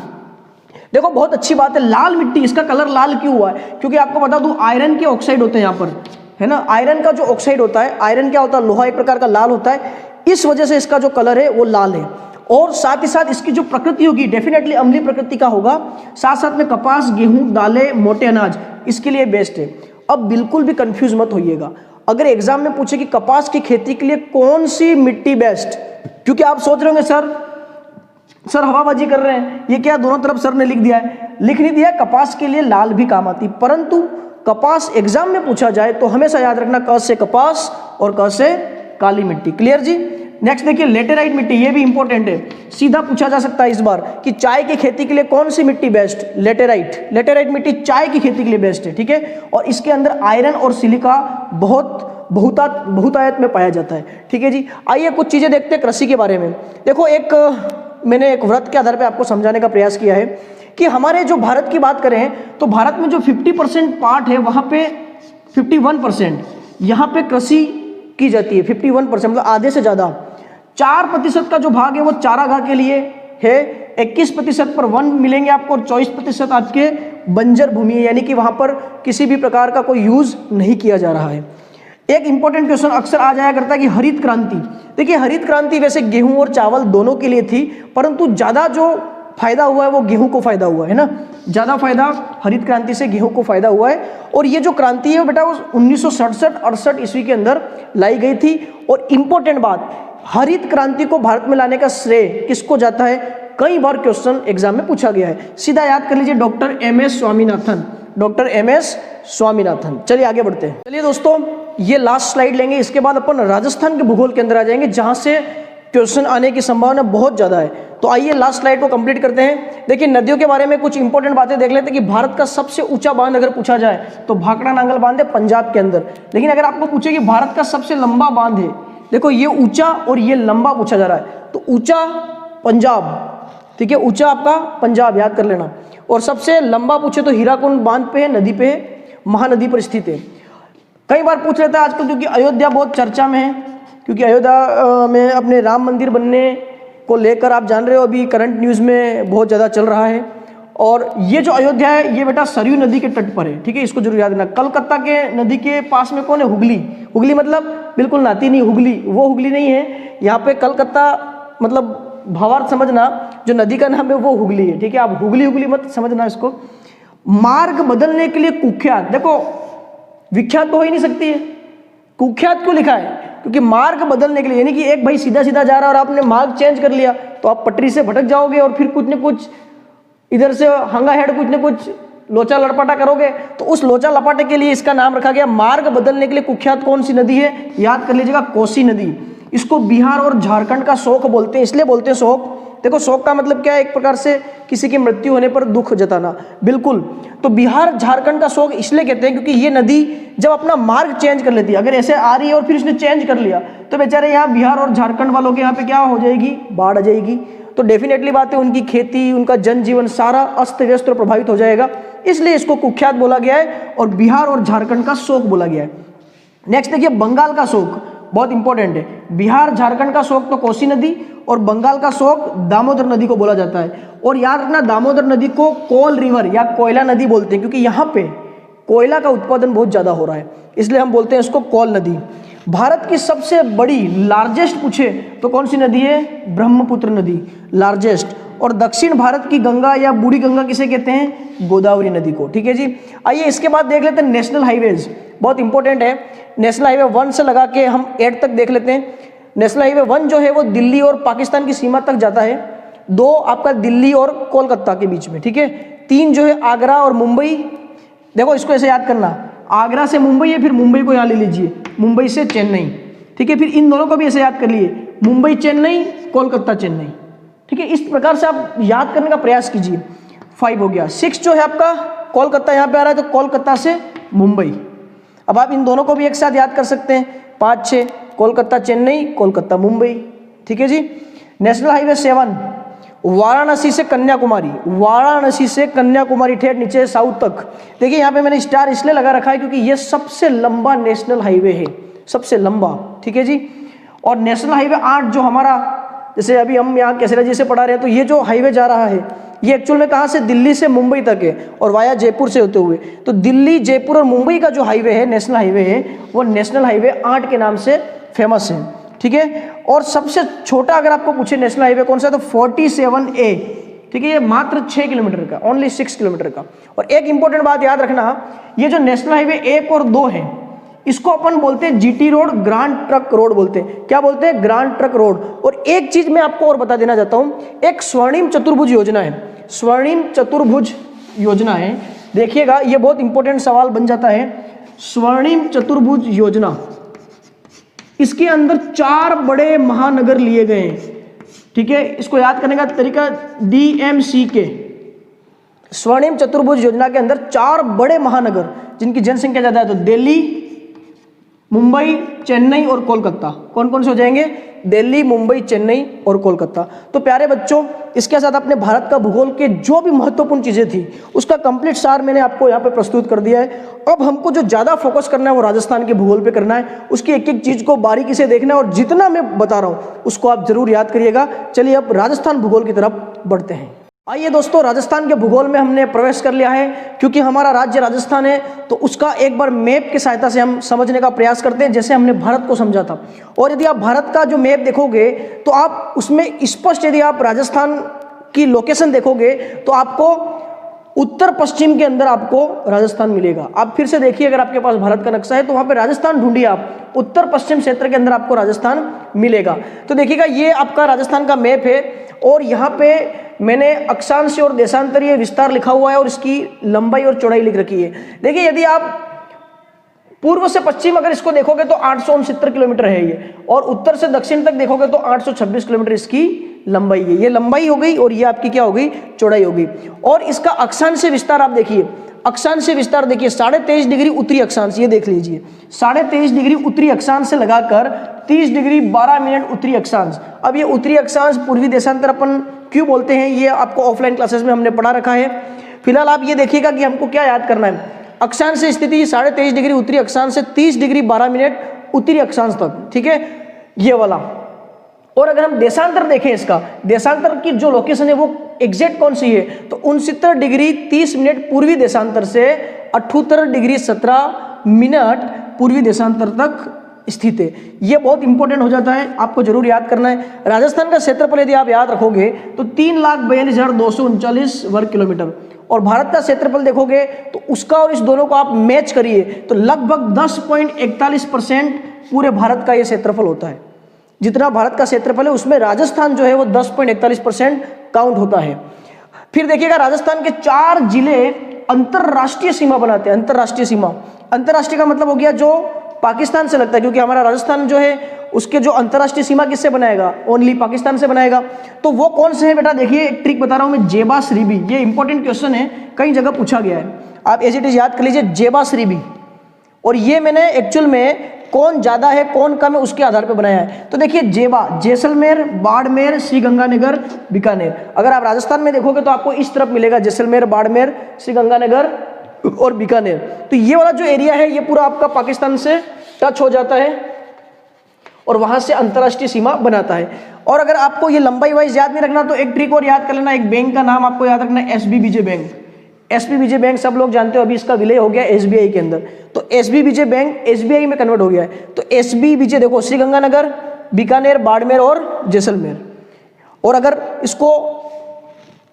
देखो बहुत अच्छी बात है, लाल मिट्टी, इसका कलर लाल क्यों हुआ है, क्योंकि आपको बता दूं आयरन के ऑक्साइड होते हैं यहाँ पर, है ना। आयरन का जो ऑक्साइड होता है, आयरन क्या होता है, लोहा एक प्रकार का लाल होता है, इस वजह से इसका जो कलर है वो लाल है। और साथ ही साथ इसकी जो प्रकृति होगी डेफिनेटली अम्लीय प्रकृति का होगा। साथ साथ में कपास, गेहूं, दालें, मोटे अनाज इसके लिए बेस्ट है। अब बिल्कुल भी कंफ्यूज मत होइएगा, अगर एग्जाम में पूछे कि कपास की खेती के लिए कौन सी मिट्टी बेस्ट, क्योंकि आप सोच रहे होंगे सर हवाबाजी कर रहे हैं, ये क्या दोनों तरफ सर ने लिख दिया है, लिख नहीं दिया। कपास के लिए लाल भी काम आती, परंतु कपास एग्जाम में पूछा जाए तो हमेशा याद रखना क से कपास और क से काली मिट्टी। क्लियर जी। नेक्स्ट देखिए लेटेराइट मिट्टी, ये भी इंपॉर्टेंट है, सीधा पूछा जा सकता है इस बार कि चाय की खेती के लिए कौन सी मिट्टी बेस्ट, लेटेराइट मिट्टी चाय की खेती के लिए बेस्ट है, ठीक है। और इसके अंदर आयरन और सिलिका बहुतायत में पाया जाता है, ठीक है जी। आइए कुछ चीजें देखते हैं कृषि के बारे में। देखो एक मैंने एक व्रत के आधार पे आपको समझाने का प्रयास किया है कि हमारे जो भारत की बात करें तो भारत में जो 50% पार्ट है वहाँ पे 51% यहाँ पे कृषि की जाती है। 51% मतलब आधे से ज़्यादा। 4% का जो भाग है वो चारागाह के लिए है। 21% पर वन मिलेंगे आपको और 24% आपके बंजर भूमि है, यानी कि वहाँ पर किसी भी प्रकार का कोई यूज़ नहीं किया जा रहा है। एक इंपॉर्टेंट क्वेश्चन अक्सर आ जाया करता है कि हरित क्रांति। देखिए हरित क्रांति वैसे गेहूं और चावल दोनों के लिए थी, परंतु ज़्यादा जो फायदा हुआ है वो गेहूं को फायदा हुआ है ना, ज़्यादा फायदा हरित क्रांति से गेहूं को फायदा हुआ है। और ये जो क्रांति है बेटा वो 1967-68 ईस्वी के अंदर लाई गई थी। और इम्पोर्टेंट बात, हरित क्रांति को भारत में लाने का श्रेय किसको जाता है, कई बार क्वेश्चन एग्जाम में पूछा गया है। सीधा याद कर लीजिए doctor MS Swaminathan, doctor MS Swaminathan. चलिए आगे बढ़ते हैं। चलिए दोस्तों ये लास्ट स्लाइड लेंगे, इसके बाद अपन राजस्थान के भूगोल के अंदर आ जाएंगे जहां से क्वेश्चन आने की संभावना बहुत ज़्यादा है। तो आइए लास्ट स्लाइड को कंप्लीट करते हैं। देखिए नदियों के बारे में कुछ इंपॉर्टेंट बातें देख लेते हैं कि भारत का सबसे ऊंचा बांध अगर पूछा जाए तो भाखड़ा नांगल बांध है पंजाब के अंदर। लेकिन अगर आपको पूछे कि भारत का सबसे लंबा बांध है, देखो ये ऊंचा और ये लंबा पूछा जा रहा है, तो ऊंचा पंजाब, ठीक है, ऊंचा आपका पंजाब याद कर लेना। और सबसे लंबा पूछे तो हीराकुंड बांध पे है, नदी पे है, महानदी पर स्थित है। कई बार पूछ लेता है आजकल, क्योंकि अयोध्या बहुत चर्चा में है, क्योंकि अयोध्या में अपने राम मंदिर बनने को लेकर आप जान रहे हो अभी करंट न्यूज़ में बहुत ज़्यादा चल रहा है। और ये जो अयोध्या है ये बेटा सरयू नदी के तट पर है, ठीक है, इसको जरूर याद रखना। कलकत्ता के नदी के पास में कौन है, हुगली। हुगली मतलब बिल्कुल नाती नहीं, हुगली वो हुगली नहीं है यहाँ पे। कलकत्ता मतलब भावार्थ समझना, जो नदी का नाम है वो हुगली है, ठीक है, आप हुगली हुगली मत समझना इसको। मार्ग बदलने के लिए कुख्यात, देखो विख्यात तो हो ही नहीं सकती है, कुख्यात क्यों लिखा है, क्योंकि मार्ग बदलने के लिए, यानी कि एक भाई सीधा सीधा जा रहा है और आपने मार्ग चेंज कर लिया तो आप पटरी से भटक जाओगे और फिर कुछ न कुछ इधर से हंगा हेड कुछ न कुछ लोचा लड़पाटा करोगे। तो उस लोचा लपाटे के लिए इसका नाम रखा गया। मार्ग बदलने के लिए कुख्यात कौन सी नदी है, याद कर लीजिएगा, कोसी नदी। इसको बिहार और झारखंड का शोक बोलते हैं, इसलिए बोलते हैं शोक। देखो शोक का मतलब क्या है, एक प्रकार से किसी की मृत्यु होने पर दुख जताना, बिल्कुल। तो बिहार झारखंड का शोक इसलिए कहते हैं क्योंकि ये नदी जब अपना मार्ग चेंज कर लेती है, अगर ऐसे आ रही है और फिर इसने चेंज कर लिया तो बेचारे यहाँ बिहार और झारखंड वालों के यहाँ पे क्या हो जाएगी, बाढ़ आ जाएगी। तो डेफिनेटली बात है, उनकी खेती, उनका जनजीवन सारा अस्त व्यस्त और प्रभावित हो जाएगा, इसलिए इसको कुख्यात बोला गया है और बिहार और झारखंड का शोक बोला गया है। नेक्स्ट देखिए बंगाल का शोक, बहुत इंपॉर्टेंट है। बिहार झारखंड का शोक तो कोसी नदी और बंगाल का शोक दामोदर नदी को बोला जाता है। और याद रखना दामोदर नदी को कोल रिवर या कोयला नदी बोलते हैं, क्योंकि यहाँ पे कोयला का उत्पादन बहुत ज़्यादा हो रहा है, इसलिए हम बोलते हैं इसको कोल नदी। भारत की सबसे बड़ी लार्जेस्ट पूछे तो कौन सी नदी है, ब्रह्मपुत्र नदी लार्जेस्ट। और दक्षिण भारत की गंगा या बूढ़ी गंगा किसे कहते हैं, गोदावरी नदी को, ठीक है जी। आइए इसके बाद देख लेते हैं नेशनल हाईवेज, बहुत इंपॉर्टेंट है। नेशनल हाईवे 1 से लगा के हम 8 तक देख लेते हैं। नेशनल हाईवे 1 जो है वो दिल्ली और पाकिस्तान की सीमा तक जाता है। 2 आपका दिल्ली और कोलकाता के बीच में, ठीक है। 3 जो है आगरा और मुंबई, देखो इसको ऐसे याद करना, आगरा से मुंबई है, फिर मुंबई को यहाँ ले लीजिए, मुंबई से चेन्नई, ठीक है। फिर इन दोनों को भी ऐसे याद कर लिए, मुंबई चेन्नई, कोलकाता चेन्नई, ठीक है। इस प्रकार से आप याद करने का प्रयास कीजिए। 5 हो गया। 6 जो है आपका कोलकाता यहाँ पे आ रहा है, तो कोलकाता से मुंबई। अब आप इन दोनों को भी एक साथ याद कर सकते हैं, 5, 6, कोलकाता चेन्नई, कोलकाता मुंबई, ठीक है जी। नेशनल हाईवे 7 वाराणसी से कन्याकुमारी, वाराणसी से कन्याकुमारी ठेठ नीचे साउथ तक। देखिए यहाँ पे मैंने स्टार इसलिए लगा रखा है क्योंकि ये सबसे लंबा नेशनल हाईवे है, सबसे लंबा, ठीक है जी। और नेशनल हाईवे 8 जो हमारा, जैसे अभी हम यहाँ कैसरा जी से पढ़ा रहे हैं, तो ये जो हाईवे जा रहा है ये एक्चुअल में कहाँ से, दिल्ली से मुंबई तक है और वाया जयपुर से होते हुए। तो दिल्ली, जयपुर और मुंबई का जो हाईवे है, नेशनल हाईवे है, वो नेशनल हाईवे 8 के नाम से फेमस है, ठीक है। और सबसे छोटा अगर आपको पूछे नेशनल हाईवे कौन सा, तो 47A, ठीक है, ये मात्र 6 किलोमीटर का, ओनली 6 किलोमीटर का। और एक इंपॉर्टेंट बात याद रखना, ये जो नेशनल हाईवे 1 और 2 है, इसको अपन बोलते हैं GT road, grand truck road बोलते हैं। क्या बोलते हैं, ग्रांड ट्रक रोड। और एक चीज मैं आपको और बता देना चाहता हूं, एक स्वर्णिम चतुर्भुज योजना है, स्वर्णिम चतुर्भुज योजना है। देखिएगा ये बहुत इंपॉर्टेंट सवाल बन जाता है। स्वर्णिम चतुर्भुज योजना, इसके अंदर 4 बड़े महानगर लिए गए हैं, ठीक है। इसको याद करने का तरीका DMCK, स्वर्णिम चतुर्भुज योजना के अंदर 4 बड़े महानगर जिनकी जनसंख्या ज्यादा है, तो दिल्ली, मुंबई, चेन्नई और कोलकाता, कौन कौन से हो जाएंगे, दिल्ली, मुंबई, चेन्नई और कोलकाता। तो प्यारे बच्चों, इसके साथ अपने भारत का भूगोल के जो भी महत्वपूर्ण चीज़ें थी उसका कंप्लीट सार मैंने आपको यहाँ पे प्रस्तुत कर दिया है। अब हमको जो ज़्यादा फोकस करना है वो राजस्थान के भूगोल पे करना है, उसकी एक एक चीज़ को बारीकी से देखना है और जितना मैं बता रहा हूँ उसको आप जरूर याद करिएगा। चलिए अब राजस्थान भूगोल की तरफ बढ़ते हैं। आइए दोस्तों, राजस्थान के भूगोल में हमने प्रवेश कर लिया है। क्योंकि हमारा राज्य राजस्थान है तो उसका एक बार मैप की सहायता से हम समझने का प्रयास करते हैं, जैसे हमने भारत को समझा था। और यदि आप भारत का जो मैप देखोगे तो आप उसमें स्पष्ट, यदि आप राजस्थान की लोकेशन देखोगे तो आपको उत्तर पश्चिम के अंदर आपको राजस्थान मिलेगा। आप फिर से देखिए, अगर आपके पास भारत का नक्शा है तो वहाँ पे राजस्थान ढूंढिए, आप उत्तर पश्चिम क्षेत्र के अंदर आपको राजस्थान मिलेगा। तो देखिएगा, ये आपका राजस्थान का मैप है और यहाँ पे मैंने अक्षांश और देशांतरीय विस्तार लिखा हुआ है और इसकी लंबाई और चौड़ाई लिख रखी है। देखिए, यदि आप पूर्व से पश्चिम अगर इसको देखोगे तो 869 किलोमीटर है ये, और उत्तर से दक्षिण तक देखोगे तो 826 किलोमीटर इसकी लंबाई है। ये लंबाई हो गई और ये आपकी क्या हो गई, चौड़ाई हो गई। और इसका अक्षांश विस्तार आप देखिए, अक्षांश विस्तार देखिए 23.5 डिग्री उत्तरी अक्षांश, ये देख लीजिए 23.5 डिग्री उत्तरी अक्षांश से लगाकर 30 डिग्री 12 मिनट उत्तरी अक्षांश। अब ये उत्तरी अक्षांश पूर्वी देशांतर अपन क्यों बोलते हैं, ये आपको ऑफलाइन क्लासेस में हमने पढ़ा रखा है। फिलहाल आप ये देखिएगा कि हमको क्या याद करना है। अक्षांश स्थिति 23.5 डिग्री उत्तरी अक्षांश से 30 डिग्री 12 मिनट उत्तरी अक्षांश तक, ठीक है, ये वाला। और अगर हम देशांतर देखें, इसका देशांतर की जो लोकेशन है वो एग्जैक्ट कौन सी है, तो 69 डिग्री 30 मिनट पूर्वी देशांतर से 78 डिग्री 17 मिनट पूर्वी देशांतर तक स्थित है। ये बहुत इंपॉर्टेंट हो जाता है, आपको जरूर याद करना है। राजस्थान का क्षेत्रफल यदि आप याद रखोगे तो 3,42,239 वर्ग किलोमीटर, और भारत का क्षेत्रफल देखोगे तो उसका और इस दोनों को आप मैच करिए तो लगभग 10.41% पूरे भारत का ये क्षेत्रफल होता है। जितना भारत का क्षेत्रफल है उसमें राजस्थान जो है वो 10.41% काउंट होता है। फिर देखिएगा, राजस्थान के 4 जिले अंतरराष्ट्रीय सीमा बनाते हैं। अंतरराष्ट्रीय सीमा, अंतरराष्ट्रीय का मतलब हो गया जो पाकिस्तान से लगता है, क्योंकि हमारा राजस्थान जो है उसके जो अंतरराष्ट्रीय सीमा किससे बनाएगा, ओनली पाकिस्तान से बनाएगा। तो वो कौन से हैं बेटा, देखिए एक ट्रिक बता रहा हूं मैं, जेबा श्रीबी। ये इंपॉर्टेंट क्वेश्चन है, कई जगह पूछा गया है, आप एज इट इज याद कर लीजिए, जेबा श्रीबी। और ये मैंने एक्चुअल में कौन ज्यादा है कौन कम है उसके आधार पर बनाया है। तो देखिए, जेबा जैसलमेर, बाड़मेर, श्रीगंगानगर, बीकानेर। अगर आप राजस्थान में देखोगे तो आपको इस तरफ मिलेगा जैसलमेर, बाड़मेर, श्रीगंगानगर और बीकानेर। तो ये वाला जो एरिया है ये पूरा आपका पाकिस्तान से टच हो जाता है और वहां से अंतरराष्ट्रीय सीमा बनाता है। और अगर आपको ये लंबाई वाइज याद नहीं रखना तो एक ट्रिक और याद कर लेना, एक बैंक का नाम आपको याद रखना है, एसबी विजय बैंक। एसबी विजय बैंक सब लोग जानते हो, अभी इसका विलय हो गया एसबीआई के अंदर। तो एसबी विजय बैंक एसबीआई में कन्वर्ट हो गया है। तो एसबी विजय देखो, श्रीगंगानगर, बीकानेर, बाड़मेर और जैसलमेर। और अगर इसको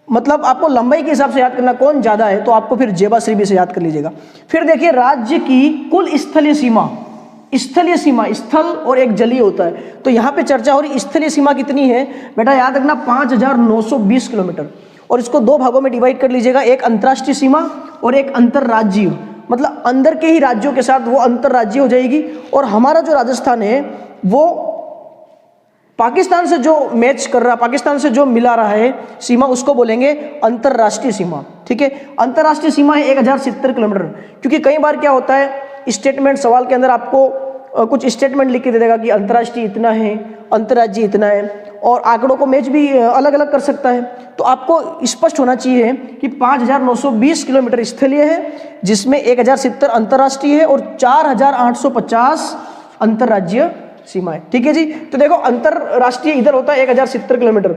मतलब आपको लंबाई के हिसाब से याद करना कौन ज्यादा है तो आपको फिर जेबा श्रीबी से याद कर लीजिएगा। फिर देखिए, राज्य की कुल स्थलीय सीमा, स्थलीय सीमा स्थल और एक जलीय होता है। तो यहाँ पे चर्चा हो रही, स्थलीय सीमा कितनी है बेटा, याद रखना 5,920 किलोमीटर। और इसको 2 भागों में डिवाइड कर लीजिएगा, एक अंतर्राष्ट्रीय सीमा और एक अंतर्राज्यीय, मतलब अंदर के ही राज्यों के साथ वो अंतर्राज्यीय हो जाएगी। और हमारा जो राजस्थान है वो पाकिस्तान से जो मैच कर रहा, पाकिस्तान से जो मिला रहा है सीमा, उसको बोलेंगे अंतर्राष्ट्रीय सीमा, ठीक है। अंतर्राष्ट्रीय सीमा है 1070 किलोमीटर। क्योंकि कई बार क्या होता है, स्टेटमेंट सवाल के अंदर आपको कुछ स्टेटमेंट लिख के दे देगा कि अंतर्राष्ट्रीय इतना है, अंतर्राज्यीय इतना है, और आंकड़ों को मैच भी अलग अलग कर सकता है। तो आपको स्पष्ट होना चाहिए कि 5,920 किलोमीटर स्थलीय है, जिसमें 1070 अंतर्राष्ट्रीय है और 4,850 अंतर्राज्यीय सीमा है, ठीक है जी। तो देखो, अंतर्राष्ट्रीय इधर होता है 1070 किलोमीटर।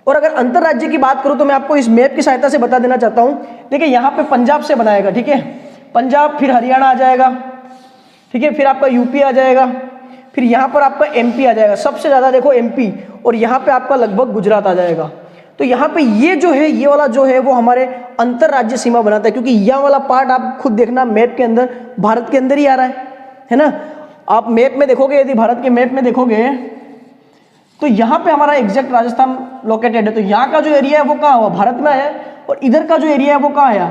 और अगर अंतर्राज्य की बात करूं तो मैं आपको इस मैप की सहायता से बता देना चाहता हूं। देखिए, यहाँ पे पंजाब से बनाएगा, ठीक है, पंजाब, फिर हरियाणा आ जाएगा, ठीक है, फिर आपका यूपी आ जाएगा, फिर यहाँ पर आपका एमपी आ जाएगा, सबसे ज्यादा देखो एमपी, और यहाँ पे आपका लगभग गुजरात आ जाएगा। तो यहाँ पे ये जो है, ये वाला जो है वो हमारे अंतर्राज्य सीमा बनाता है, क्योंकि यह वाला पार्ट आप खुद देखना मैप के अंदर भारत के अंदर ही आ रहा है ना। आप मैप में देखोगे, यदि भारत के मैप में देखोगे तो यहाँ पे हमारा एग्जैक्ट राजस्थान लोकेटेड है। तो यहाँ का जो एरिया है वो कहाँ हुआ, भारत में आया, और इधर का जो एरिया है वो कहाँ आया,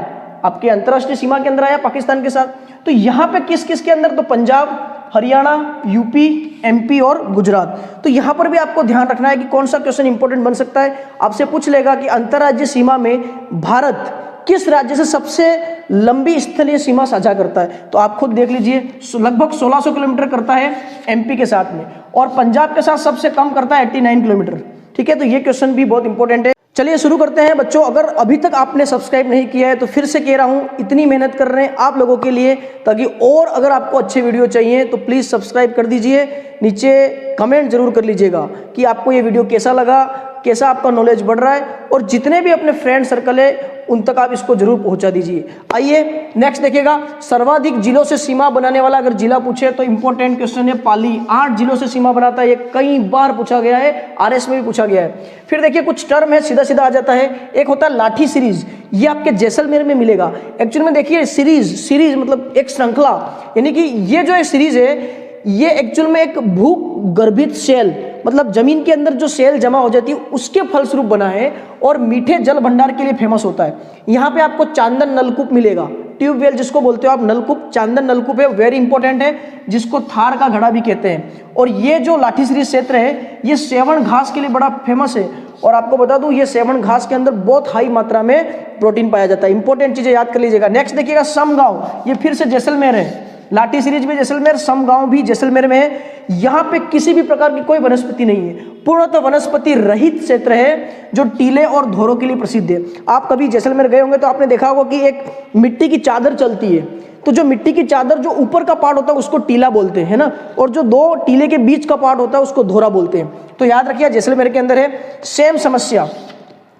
आपके अंतर्राष्ट्रीय सीमा के अंदर आया, पाकिस्तान के साथ। तो यहाँ पे किस किस के अंदर, तो पंजाब, हरियाणा, यूपी, एमपी और गुजरात। तो यहाँ पर भी आपको ध्यान रखना है कि कौन सा क्वेश्चन इंपॉर्टेंट बन सकता है। आपसे पूछ लेगा कि अंतर्राज्यीय सीमा में भारत किस राज्य से सबसे लंबी स्थलीय सीमा साझा करता है। तो आप खुद देख लीजिए, लगभग 1600 किलोमीटर करता है एमपी के साथ में, और पंजाब के साथ सबसे कम करता है 89 किलोमीटर। ठीक है, तो ये क्वेश्चन भी बहुत इंपॉर्टेंट है। चलिए शुरू करते हैं बच्चों। अगर अभी तक आपने सब्सक्राइब नहीं किया है तो फिर से कह रहा हूं, इतनी मेहनत कर रहे हैं आप लोगों के लिए, ताकि और अगर आपको अच्छे वीडियो चाहिए तो प्लीज़ सब्सक्राइब कर दीजिए। नीचे कमेंट जरूर कर लीजिएगा कि आपको ये वीडियो कैसा लगा, कैसा आपका नॉलेज बढ़ रहा है, और जितने भी अपने फ्रेंड सर्कल है उन तक आप इसको जरूर पहुंचा दीजिए। आइए नेक्स्ट देखिएगा, सर्वाधिक जिलों से सीमा बनाने वाला अगर जिला पूछे तो इंपॉर्टेंट क्वेश्चन है पाली। 8 जिलों से सीमा बनाता है, ये कई बार पूछा गया है, आरएस में भी पूछा गया है। फिर देखिए कुछ टर्म है, सीधा सीधा आ जाता है। एक होता है लाठी सीरीज, ये आपके जैसलमेर में मिलेगा। एक्चुअली में देखिए सीरीज मतलब एक श्रृंखला, यानी कि ये जो एक सीरीज है ये एक्चुअल में एक भूगर्भित सेल, मतलब जमीन के अंदर जो सेल जमा हो जाती है उसके फलस्वरूप बना है, और मीठे जल भंडार के लिए फेमस होता है। यहाँ पे आपको चांदन नलकूप मिलेगा, ट्यूबवेल जिसको बोलते हो आप, नलकूप, चांदन नलकूप है, वेरी इंपॉर्टेंट है, जिसको थार का घड़ा भी कहते हैं। और ये जो लाठी सीरीज क्षेत्र है ये सेवन घास के लिए बड़ा फेमस है, और आपको बता दूं ये सेवन घास के अंदर बहुत हाई मात्रा में प्रोटीन पाया जाता है। इंपॉर्टेंट चीजें याद कर लीजिएगा। नेक्स्ट देखिएगा समगांव, ये फिर से जैसलमेर है, लाठी सीरीज में जैसलमेर, समगांव भी जैसलमेर में है। यहाँ पे किसी भी प्रकार की कोई वनस्पति नहीं है, पूर्णतः वनस्पति रहित क्षेत्र है जो टीले और धोरों के लिए प्रसिद्ध है। आप कभी जैसलमेर गए होंगे तो आपने देखा होगा कि एक मिट्टी की चादर चलती है, तो जो मिट्टी की चादर जो ऊपर का पार्ट होता है उसको टीला बोलते हैं, है ना, और जो 2 टीले के बीच का पार्ट होता है उसको धोरा बोलते हैं। तो याद रखिए जैसलमेर के अंदर है। सेम समस्या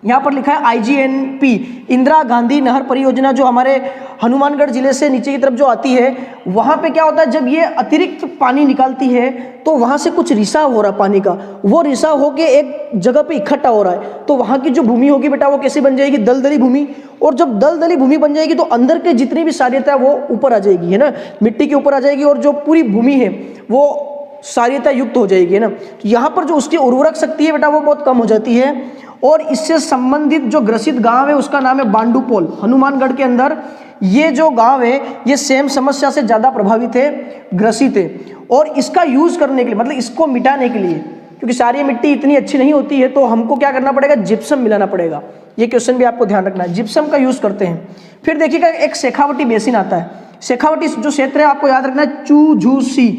यहाँ पर लिखा है IGNP, इंदिरा गांधी नहर परियोजना, जो हमारे हनुमानगढ़ जिले से नीचे की तरफ जो आती है, वहाँ पे क्या होता है, जब ये अतिरिक्त पानी निकालती है तो वहाँ से कुछ रिसाव हो रहा है पानी का, वो रिसाव होके एक जगह पे इकट्ठा हो रहा है। तो वहाँ की जो भूमि होगी बेटा वो कैसी बन जाएगी, दलदली भूमि, और जब दलदली भूमि बन जाएगी तो अंदर के जितनी भी सारियता है वो ऊपर आ जाएगी, है ना, मिट्टी के ऊपर आ जाएगी, और जो पूरी भूमि है वो सारियता युक्त हो जाएगी, है ना। तो यहाँ पर जो उसकी उर्वरक शक्ति है बेटा वो बहुत कम हो जाती है, और इससे संबंधित जो ग्रसित गांव है उसका नाम है बांडूपोल, हनुमानगढ़ के अंदर। ये जो गांव है ये सेम समस्या से ज़्यादा प्रभावित है, ग्रसित है, और इसका यूज़ करने के लिए, मतलब इसको मिटाने के लिए, क्योंकि सारी मिट्टी इतनी अच्छी नहीं होती है, तो हमको क्या करना पड़ेगा, जिप्सम मिलाना पड़ेगा। ये क्वेश्चन भी आपको ध्यान रखना है, जिप्सम का यूज़ करते हैं। फिर देखिएगा एक शेखावटी बेसिन आता है। शेखावटी जो क्षेत्र है आपको याद रखना है, चूझूसी,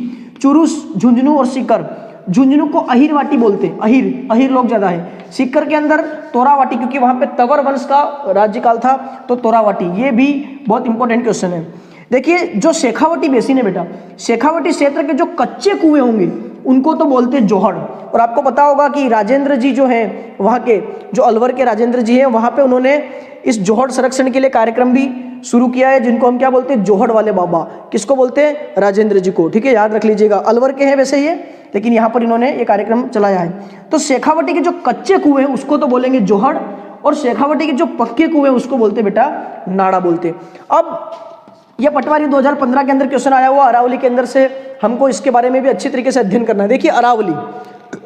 चुरूस, झुंझुनू और सीकर। झुंझुनू को अहिरवाटी बोलते हैं, अहिर लोग ज्यादा है। सीकर के अंदर तोरावाटी, क्योंकि वहां पे तवर वंश का राज्यकाल था, तो तोरावाटी। ये भी बहुत इंपॉर्टेंट क्वेश्चन है। देखिए जो शेखावटी बेसिन है बेटा, शेखावटी क्षेत्र के जो कच्चे कुएं होंगे उनको तो बोलते हैं जोहड़। और आपको पता होगा कि राजेंद्र जी जो हैं वहाँ के, जो अलवर के राजेंद्र जी हैं, वहाँ पे उन्होंने इस जोहड़ संरक्षण के लिए कार्यक्रम भी शुरू किया है, जिनको हम क्या बोलते हैं, जोहड़ वाले बाबा। किसको बोलते हैं, राजेंद्र जी को। ठीक है, याद रख लीजिएगा, अलवर के हैं वैसे ये, लेकिन यहाँ पर इन्होंने ये कार्यक्रम चलाया है। तो शेखावटी के जो कच्चे कुएं हैं उसको तो बोलेंगे जोहड़, और शेखावटी के जो पक्के कुएं उसको बोलते बेटा नाड़ा बोलते। अब यह पटवारी 2015 के अंदर क्वेश्चन आया हुआ अरावली के अंदर से, हमको इसके बारे में भी अच्छी तरीके से अध्ययन करना है। देखिए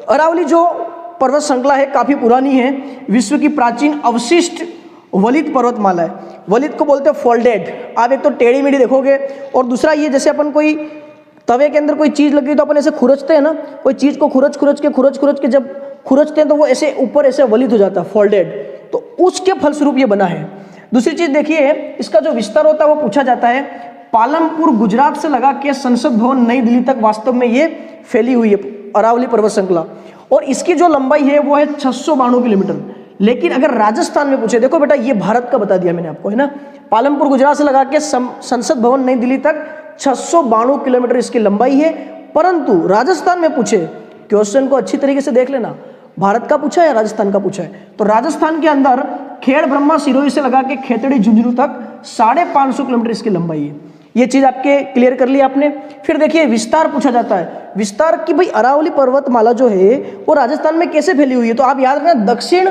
अरावली जो पर्वत श्रृंखला है काफी पुरानी है, विश्व की प्राचीन अवशिष्ट वलित पर्वतमाला है। वलित को बोलते हैं फोल्डेड। आप एक तो टेढ़ी मेढ़ी देखोगे, और दूसरा ये जैसे अपन कोई तवे के अंदर कोई चीज लगी तो अपन ऐसे खुरचते हैं ना, कोई चीज को खुरच के जब खुरचते हैं तो वो ऐसे ऊपर ऐसे वलित हो जाता है, फोल्डेड। तो उसके फलस्वरूप ये बना है। दूसरी चीज देखिए, इसका जो विस्तार होता है वो पूछा जाता है, पालमपुर गुजरात से लगा के संसद भवन नई दिल्ली तक वास्तव में ये फैली हुई है अरावली पर्वत श्रृंखला, और इसकी जो लंबाई है वो है 692 किलोमीटर। लेकिन अगर राजस्थान में पूछे, देखो बेटा ये भारत का बता दिया मैंने आपको, है ना, पालमपुर गुजरात से लगा के संसद भवन नई दिल्ली तक 692 किलोमीटर इसकी लंबाई है। परंतु राजस्थान में पूछे, क्वेश्चन को अच्छी तरीके से देख लेना, भारत का पूछा है या राजस्थान का पूछा है। तो राजस्थान के अंदर खेड़ ब्रह्मा सिरोही से लगा के खेतड़ी झुंझुनू तक 550 किलोमीटर इसकी लंबाई है। ये चीज आपके क्लियर कर ली आपने। फिर देखिए विस्तार पूछा जाता है, विस्तार की भाई अरावली पर्वतमाला जो है वो राजस्थान में कैसे फैली हुई है। तो आप याद रखना दक्षिण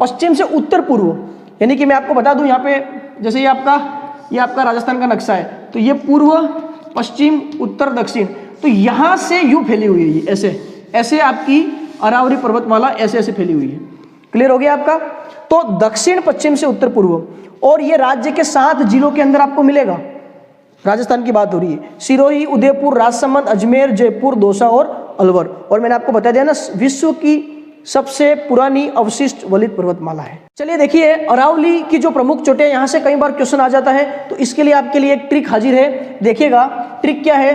पश्चिम से उत्तर पूर्व, यानी कि मैं आपको बता दूं, यहाँ पे जैसे ये आपका राजस्थान का नक्शा है, तो ये पूर्व पश्चिम उत्तर दक्षिण, तो यहाँ से यूं फैली हुई है, ऐसे ऐसे आपकी अरावली पर्वतमाला ऐसे ऐसे फैली हुई है। क्लियर हो गया आपका। तो दक्षिण पश्चिम से उत्तर पूर्व, और ये राज्य के 7 जिलों के अंदर आपको मिलेगा। राजस्थान की बात हो रही है, सिरोही, उदयपुर, राजसमंद, अजमेर, जयपुर, दौसा और अलवर। और मैंने आपको बता दिया ना, विश्व की सबसे पुरानी अवशिष्ट वलित पर्वतमाला है। चलिए देखिए, अरावली की जो प्रमुख चोटियां, यहाँ से कई बार क्वेश्चन आ जाता है, तो इसके लिए आपके लिए एक ट्रिक हाजिर है। देखिएगा ट्रिक क्या है,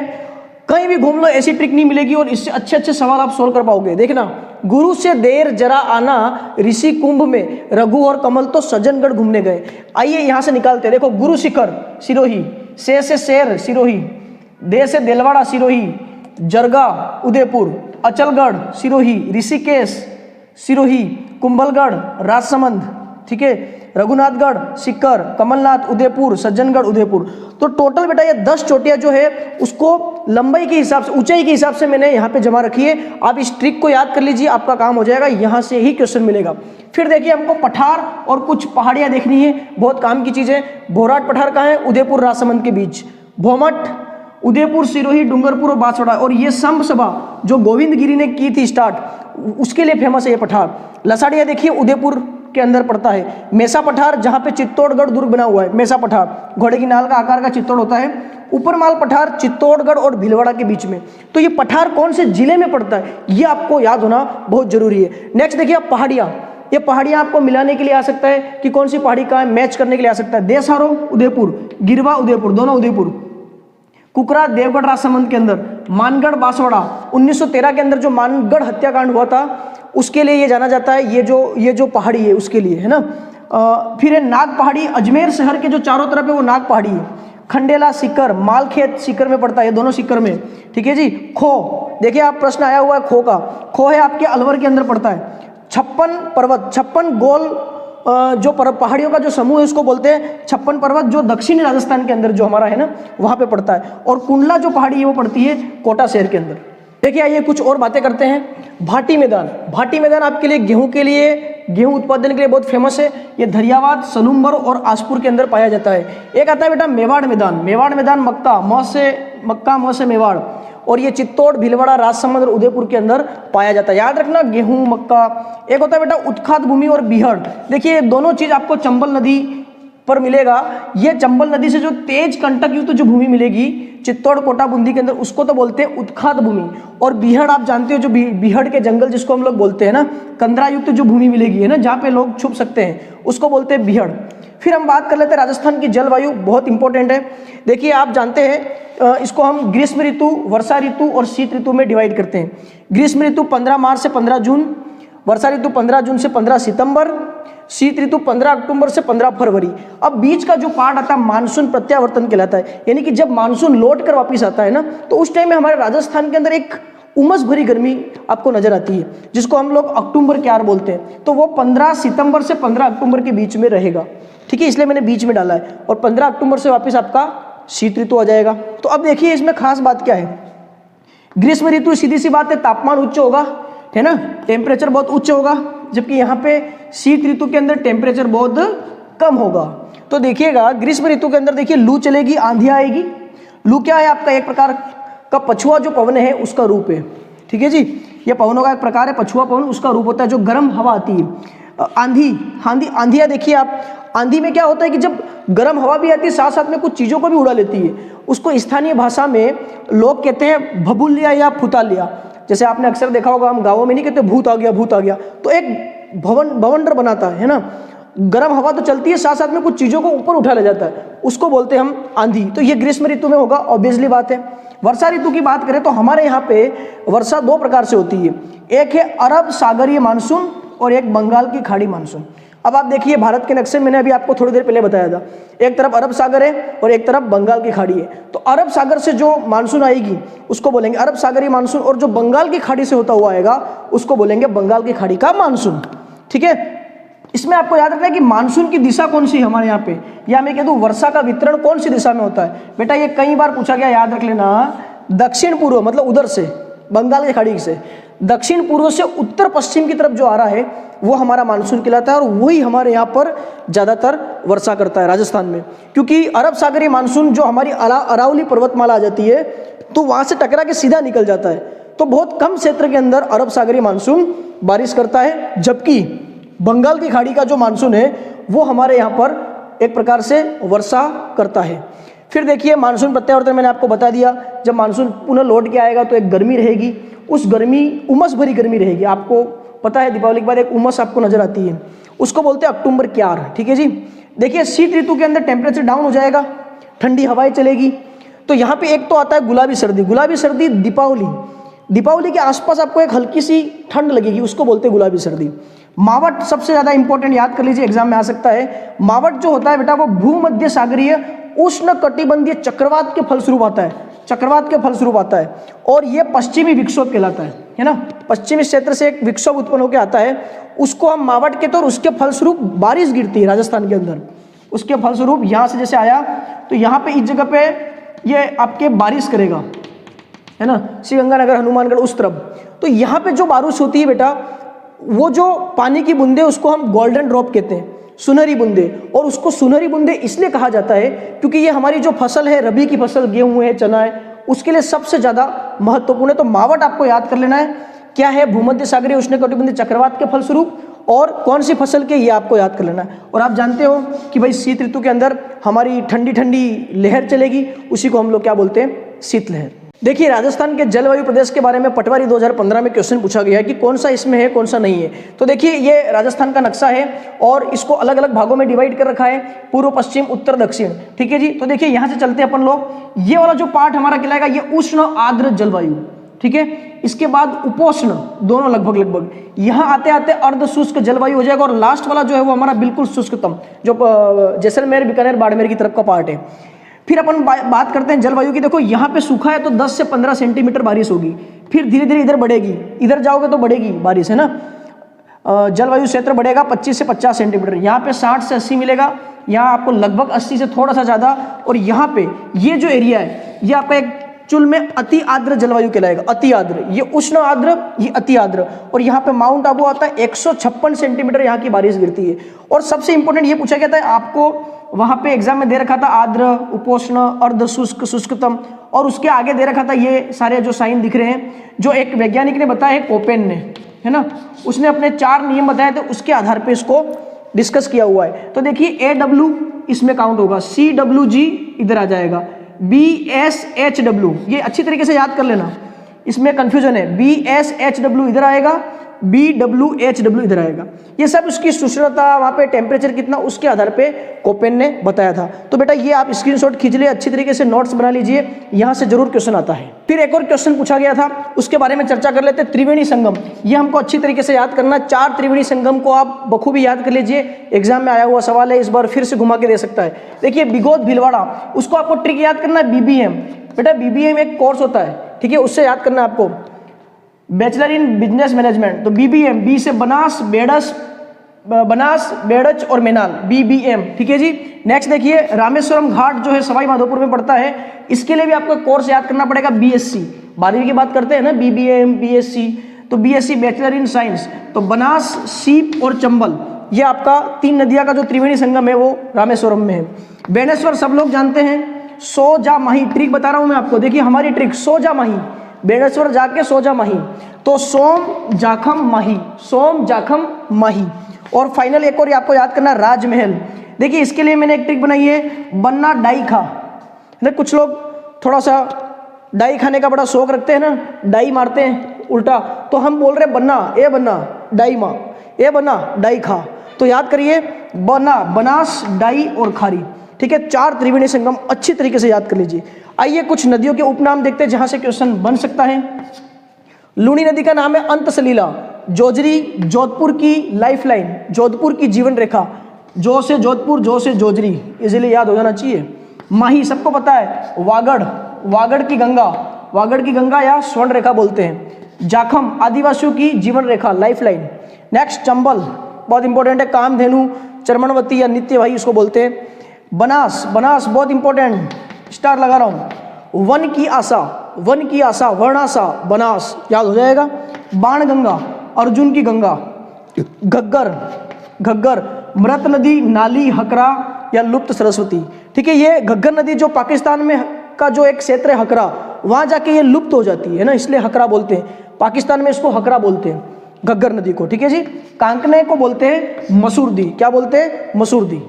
कहीं भी घूम लो ऐसी ट्रिक नहीं मिलेगी और इससे अच्छे अच्छे सवाल आप सोल्व कर पाओगे। देखना, गुरु से देर जरा आना, ऋषि कुंभ में, रघु और कमल तो सज्जनगढ़ घूमने गए। आइए यहाँ से निकालते हैं। देखो, गुरु शिखर सिरोही, से शेर सिरोही, दे से देलवाड़ा सिरोही, जरगा उदयपुर, अचलगढ़ सिरोही, ऋषिकेश सिरोही, कुंभलगढ़ राजसमंद, ठीक है, रघुनाथगढ़ सिक्कर, कमलनाथ उदयपुर, सज्जनगढ़ उदयपुर। तो टोटल बेटा ये 10 चोटियां जो है उसको लंबाई के हिसाब से, ऊंचाई के हिसाब से मैंने यहाँ पे जमा रखी है। आप इस ट्रिक को याद कर लीजिए, आपका काम हो जाएगा, यहाँ से ही क्वेश्चन मिलेगा। फिर देखिए, हमको पठार और कुछ पहाड़ियाँ देखनी है, बहुत काम की चीज़ है। भोराट पठार कहाँ है? उदयपुर राजसमंद के बीच। भोमट उदयपुर सिरोही डूंगरपुर और बांसवाड़ा, और ये संभ सभा जो गोविंद गिरी ने की थी स्टार्ट, उसके लिए फेमस है ये पठार। लसाड़िया देखिए उदयपुर के अंदर पड़ता है। मेसा पठार जहाँ पे चित्तौड़गढ़ दुर्ग बना हुआ है, मेसा पठार घोड़े की नाल का आकार का चित्तौड़ होता है। ऊपरमाल पठार चित्तौड़गढ़ और भीलवाड़ा के बीच में। तो ये पठार कौन से जिले में पड़ता है, ये आपको याद होना बहुत जरूरी है। नेक्स्ट देखिए आप पहाड़ियाँ, ये पहाड़ियाँ आपको मिलाने के लिए आ सकता है कि कौन सी पहाड़ी का है, मैच करने के लिए आ सकता है। देसहारो उदयपुर, गिरवा उदयपुर, दोनों उदयपुर। कुकरा देवगढ़ राजसमंद के अंदर। मानगढ़ बांसवाड़ा, 1913 के अंदर जो मानगढ़ हत्याकांड हुआ था उसके लिए ये जाना जाता है, ये जो पहाड़ी है उसके लिए, है ना। फिर है नाग पहाड़ी, अजमेर शहर के जो चारों तरफ है वो नाग पहाड़ी है। खंडेला सीकर, मालखेत सीकर में पड़ता है, दोनों सीकर में, ठीक है जी। खो, देखिए आप प्रश्न आया हुआ है खो का, खो है आपके अलवर के अंदर पड़ता है। 56 पर्वत, 56 गोल जो पहाड़ियों का जो समूह है उसको बोलते हैं 56 पर्वत, जो दक्षिणी राजस्थान के अंदर जो हमारा है ना वहाँ पे पड़ता है। और कुंडला जो पहाड़ी है वो पड़ती है कोटा शहर के अंदर। देखिए आइए कुछ और बातें करते हैं। भाटी मैदान, भाटी मैदान आपके लिए गेहूं उत्पादन के लिए बहुत फेमस है। ये धरियावाद, सलूम्बर और आसपुर के अंदर पाया जाता है। एक आता है बेटा मेवाड़ मैदान, मेवाड़ मैदान मक्का, म से मेवाड़, और ये चित्तौड़, भीलवाड़ा, राजसमंद और उदयपुर के अंदर पाया जाता है। याद रखना, गेहूं, मक्का। एक होता है बेटा उत्खात भूमि और बीहड़। देखिए दोनों चीज आपको चंबल नदी पर मिलेगा। ये चंबल नदी से जो तेज कंटक युक्त जो भूमि मिलेगी चित्तौड़, कोटा, बूंदी के अंदर, उसको तो बोलते हैं उत्खात भूमि। और बीहड़ आप जानते हो, जो बीहड़ के जंगल जिसको हम लोग बोलते हैं ना, कंदरा युक्त जो भूमि मिलेगी है ना, जहाँ पे लोग छुप सकते हैं, उसको बोलते हैं बीहड़। फिर हम बात कर लेते हैं राजस्थान की जलवायु, बहुत इंपॉर्टेंट है। देखिए आप जानते हैं इसको हम ग्रीष्म ऋतु, वर्षा ऋतु और शीत ऋतु में डिवाइड करते हैं। ग्रीष्म ऋतु 15 मार्च से 15 जून, वर्षा ऋतु 15 जून से 15 सितंबर, शीत ऋतु 15 अक्टूबर से 15 फरवरी। अब बीच का जो पार्ट आता है मानसून प्रत्यावर्तन कहलाता है, यानी कि जब मानसून लौट कर वापिस आता है ना, तो उस टाइम में हमारे राजस्थान के अंदर एक उमस भरी गर्मी आपको नजर आती है, जिसको हम लोग अक्टूबर क्यार बोलते हैं। तो वो 15 सितंबर से 15 अक्टूबर के बीच में रहेगा, ठीक है, इसलिए मैंने बीच में डाला है। और 15 अक्टूबर से वापस आपका शीत ऋतु आ जाएगा। तो अब देखिए इसमें खास बात क्या है, ग्रीष्म ऋतु सीधी सी बात है तापमान उच्च होगा, है ना, टेम्परेचर बहुत उच्च होगा, जबकि यहाँ पे शीत ऋतु के अंदर टेम्परेचर बहुत कम होगा। तो देखिएगा ग्रीष्म ऋतु के अंदर देखिए लू चलेगी, आंधी आएगी। लू क्या है आपका, एक प्रकार का पछुआ जो पवन है उसका रूप है, ठीक है जी। ये पवनों का एक प्रकार है, पछुआ पवन, उसका रूप होता है जो गर्म हवा आती है। आंधियाँ देखिए आप, आंधी में क्या होता है कि जब गर्म हवा भी आती है साथ साथ में कुछ चीज़ों को भी उड़ा लेती है। उसको स्थानीय भाषा में लोग कहते हैं भभुलिया या फुतालिया। जैसे आपने अक्सर देखा होगा, हम गाँवों में नहीं कहते भूत आ गया, भूत आ गया, तो एक भवंडर बनाता है ना, गर्म हवा तो चलती है साथ साथ में कुछ चीज़ों को ऊपर उठा ले जाता है, उसको बोलते हैं हम आंधी। तो ये ग्रीष्म ऋतु में होगा, ऑब्वियसली बात है। वर्षा ऋतु की बात करें तो हमारे यहाँ पे वर्षा दो प्रकार से होती है, एक है अरब सागरीय मानसून और एक बंगाल की खाड़ी मानसून। अब आप देखिए भारत के नक्शे मैंने अभी आपको थोड़ी देर पहले बताया था, एक तरफ अरब सागर है और एक तरफ बंगाल की खाड़ी है। तो अरब सागर से जो मानसून आएगी उसको बोलेंगे अरब सागरीय मानसून, और जो बंगाल की खाड़ी से होता हुआ आएगा उसको बोलेंगे बंगाल की खाड़ी का मानसून, ठीक है। इसमें आपको याद रखना है कि मानसून की दिशा कौन सी है हमारे यहाँ पे, या मैं कह दूं वर्षा का वितरण कौन सी दिशा में होता है। बेटा ये कई बार पूछा गया, याद रख लेना, दक्षिण पूर्व मतलब उधर से, बंगाल की खाड़ी से दक्षिण पूर्व से उत्तर पश्चिम की तरफ जो आ रहा है वो हमारा मानसून कहलाता है, और वही हमारे यहाँ पर ज़्यादातर वर्षा करता है राजस्थान में। क्योंकि अरब सागरीय मानसून जो हमारी अरावली पर्वतमाला आ जाती है तो वहाँ से टकरा के सीधा निकल जाता है, तो बहुत कम क्षेत्र के अंदर अरब सागरीय मानसून बारिश करता है, जबकि बंगाल की खाड़ी का जो मानसून है वो हमारे यहाँ पर एक प्रकार से वर्षा करता है। फिर देखिए मानसून प्रत्यावर्तन मैंने आपको बता दिया, जब मानसून पुनः लौट के आएगा तो एक गर्मी रहेगी, उस गर्मी उमस भरी गर्मी रहेगी, आपको पता है दीपावली के बाद एक उमस आपको नजर आती है, उसको बोलते हैं अक्टूबर क्यार। ठीक है जी। देखिए शीत ऋतु के अंदर टेम्परेचर डाउन हो जाएगा, ठंडी हवाएं चलेगी। तो यहाँ पे एक तो आता है गुलाबी सर्दी। गुलाबी सर्दी दीपावली के आसपास आपको एक हल्की सी ठंड लगेगी, उसको बोलते हैं गुलाबी सर्दी। मावट सबसे ज्यादा इंपॉर्टेंट, याद कर लीजिए, एग्जाम में आ सकता है। मावट जो होता है बेटा वो भूमध्य सागरीय उष्ण कटिबंधीय चक्रवात के फलस्वरूप आता है, चक्रवात के फलस्वरूप आता है। और ये पश्चिमी विक्षोभ कहलाता है ना। पश्चिमी क्षेत्र से एक विक्षोभ उत्पन्न होकर आता है, उसको हम मावट कहते हैं। और उसके फलस्वरूप बारिश गिरती है राजस्थान के अंदर। उसके फलस्वरूप यहाँ से जैसे आया तो यहाँ पे इस जगह पे ये आपके बारिश करेगा, है ना, श्रीगंगानगर हनुमानगढ़ उस तरफ। तो यहाँ पे जो बारिश होती है बेटा, वो जो पानी की बूंदे उसको हम गोल्डन ड्रॉप कहते हैं, सुनहरी बूंदे। और उसको सुनहरी बूंदे इसलिए कहा जाता है क्योंकि ये हमारी जो फसल है, रबी की फसल, गेहूं है, चना है, उसके लिए सबसे ज्यादा महत्वपूर्ण है। तो मावट आपको याद कर लेना है, क्या है, भूमध्य सागरीय उष्णकटिबंधीय चक्रवात के फलस्वरूप। और कौन सी फसल के, ये आपको याद कर लेना है। और आप जानते हो कि भाई शीत ऋतु के अंदर हमारी ठंडी ठंडी लहर चलेगी, उसी को हम लोग क्या बोलते हैं, शीतलहर। देखिए राजस्थान के जलवायु प्रदेश के बारे में पटवारी 2015 में क्वेश्चन पूछा गया है कि कौन सा इसमें है, कौन सा नहीं है। तो देखिए ये राजस्थान का नक्शा है और इसको अलग अलग भागों में डिवाइड कर रखा है, पूर्व, पश्चिम, उत्तर, दक्षिण। ठीक है जी। तो देखिए यहाँ से चलते हैं अपन लोग, ये वाला जो पार्ट हमारा कहलाएगा ये उष्ण आर्द्र जलवायु। ठीक है। इसके बाद उपोष्ण, दोनों लगभग। यहाँ आते आते अर्ध शुष्क जलवायु हो जाएगा। और लास्ट वाला जो है वो हमारा बिल्कुल शुष्कतम, जो जैसलमेर, बीकानेर, बाड़मेर की तरफ का पार्ट है। फिर अपन बात करते हैं जलवायु की। देखो यहाँ पे सूखा है तो 10 से 15 सेंटीमीटर बारिश होगी, फिर धीरे धीरे इधर बढ़ेगी, इधर जाओगे तो बढ़ेगी बारिश, है ना। जलवायु क्षेत्र बढ़ेगा 25 से 50 सेंटीमीटर। यहाँ पे 60 से 80 मिलेगा, यहाँ आपको लगभग 80 से थोड़ा सा ज़्यादा। और यहाँ पे ये जो एरिया है ये आपका एक चुल में अति आर्द्र जलवायु कहलाएगा, अति आर्द्र। ये उष्ण आर्द्र, ये अति आर्द्र। और यहाँ पे माउंट आबू आता है, 156 सेंटीमीटर यहाँ की बारिश गिरती है। और सबसे इंपॉर्टेंट ये पूछा गया था आपको, वहां पे एग्जाम में दे रखा था आर्द्र, उपोष्ण, अर्ध शुष्क, शुष्कतम। और उसके आगे दे रखा था ये सारे जो साइन दिख रहे हैं, जो एक वैज्ञानिक ने बताया है, कोपेन ने, है ना। उसने अपने 4 नियम बताए थे, उसके आधार पे इसको डिस्कस किया हुआ है। तो देखिए AW इसमें काउंट होगा, CWG इधर आ जाएगा, BSHW, ये अच्छी तरीके से याद कर लेना, इसमें कंफ्यूजन है। BSHW इधर आएगा, BWHW इधर आएगा। ये सब उसकी सुष्णुता, वहाँ पे टेम्परेचर कितना, उसके आधार पे कोपेन ने बताया था। तो बेटा ये आप स्क्रीनशॉट खींच लिए, अच्छी तरीके से नोट्स बना लीजिए, यहाँ से जरूर क्वेश्चन आता है। फिर एक और क्वेश्चन पूछा गया था, उसके बारे में चर्चा कर लेते हैं। त्रिवेणी संगम, ये हमको अच्छी तरीके से याद करना। 4 त्रिवेणी संगम को आप बखूबी याद कर लीजिए, एग्जाम में आया हुआ सवाल है, इस बार फिर से घुमा के दे सकता है। देखिए बिगोद भीलवाड़ा, उसको आपको ट्रिक याद करना है, BBM। बेटा BBM एक कोर्स होता है, ठीक है, उससे याद करना है आपको, बैचलर इन बिजनेस मैनेजमेंट। तो BBM, बी से बनास, बेड़च और मेनाल, BBM। ठीक है जी। नेक्स्ट देखिए रामेश्वरम घाट जो है सवाई माधोपुर में पड़ता है, इसके लिए भी आपको कोर्स याद करना पड़ेगा, BSc। 12वीं की बात करते हैं ना, BBM, BSc। तो BSc बैचलर इन साइंस। तो बनास, सीप और चंबल, ये आपका 3 नदियां का जो त्रिवेणी संगम है वो रामेश्वरम में है। बेणेश्वर सब लोग जानते हैं, सो जा माही, ट्रिक बता रहा हूं मैं आपको, देखिए हमारी ट्रिक, सो जा माही, बेणेश्वर जाके सो जा माही। तो सोम जाखम माही, सोम जाखम माही। और फाइनल एक और आपको याद करना, राजमहल। देखिए इसके लिए मैंने एक ट्रिक बनाई है, बन्ना डाई खा। कुछ लोग थोड़ा सा डाई खाने का बड़ा शौक रखते हैं ना, डाई मारते हैं उल्टा, तो हम बोल रहे बन्ना, ए बन्ना डाई माँ, ए बन्ना डाई खा। तो याद करिए, बन्ना, बनास, डाई और खारी। ठीक है, 4 त्रिवेणी संगम अच्छी तरीके से याद कर लीजिए। आइए कुछ नदियों के उपनाम देखते हैं जहां से क्वेश्चन बन सकता है। लूनी नदी का नाम है अंतसलीला। जोजरी, जोधपुर की लाइफलाइन, जोधपुर की जीवन रेखा, जो से जोधपुर, जो से जोजरी, इजीली याद हो जाना चाहिए। माही सबको पता है, वागड़, वागड़ की गंगा, वागड़ की गंगा या स्वर्ण रेखा बोलते हैं। जाखम, आदिवासियों की जीवन रेखा, लाइफलाइन। नेक्स्ट चंबल, बहुत इंपॉर्टेंट है, कामधेनु, चरमनवती या नित्यवाही उसको बोलते हैं। बनास, बनास बहुत इंपॉर्टेंट, स्टार लगा रहा हूं। वन की आशा, वन की आशा, वर्णाशा, बनास याद हो जाएगा। बाण गंगा, अर्जुन की गंगा। घग्गर, घग्गर, मृत नदी, नाली, हकरा या लुप्त सरस्वती। ठीक है, ये घग्गर नदी जो पाकिस्तान में का जो एक क्षेत्र है हकरा, वहां जाके ये लुप्त हो जाती है ना, इसलिए हकरा बोलते हैं। पाकिस्तान में इसको हकरा बोलते हैं, घग्गर नदी को। ठीक है जी। कांकने को बोलते हैं मसूरदी, क्या बोलते हैं, मसूरदी।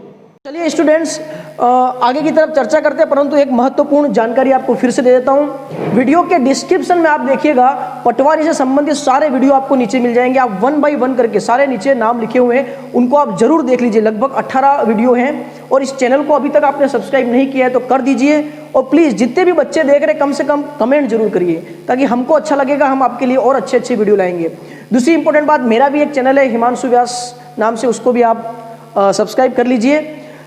चलिए स्टूडेंट्स, आगे की तरफ चर्चा करते हैं, परंतु एक महत्वपूर्ण जानकारी आपको फिर से दे देता हूं। वीडियो के डिस्क्रिप्शन में आप देखिएगा पटवारी से संबंधित सारे वीडियो आपको नीचे मिल जाएंगे। आप 1 बाय 1 करके सारे नीचे नाम लिखे हुए हैं, उनको आप जरूर देख लीजिए। लगभग 18 वीडियो हैं और इस चैनल को अभी तक आपने सब्सक्राइब नहीं किया है तो कर दीजिए। और प्लीज़ जितने भी बच्चे देख रहे हैं कम से कम कमेंट जरूर करिए, ताकि हमको अच्छा लगेगा, हम आपके लिए और अच्छे अच्छे वीडियो लाएंगे। दूसरी इंपॉर्टेंट बात, मेरा भी एक चैनल है हिमांशु व्यास नाम से, उसको भी आप सब्सक्राइब कर लीजिए।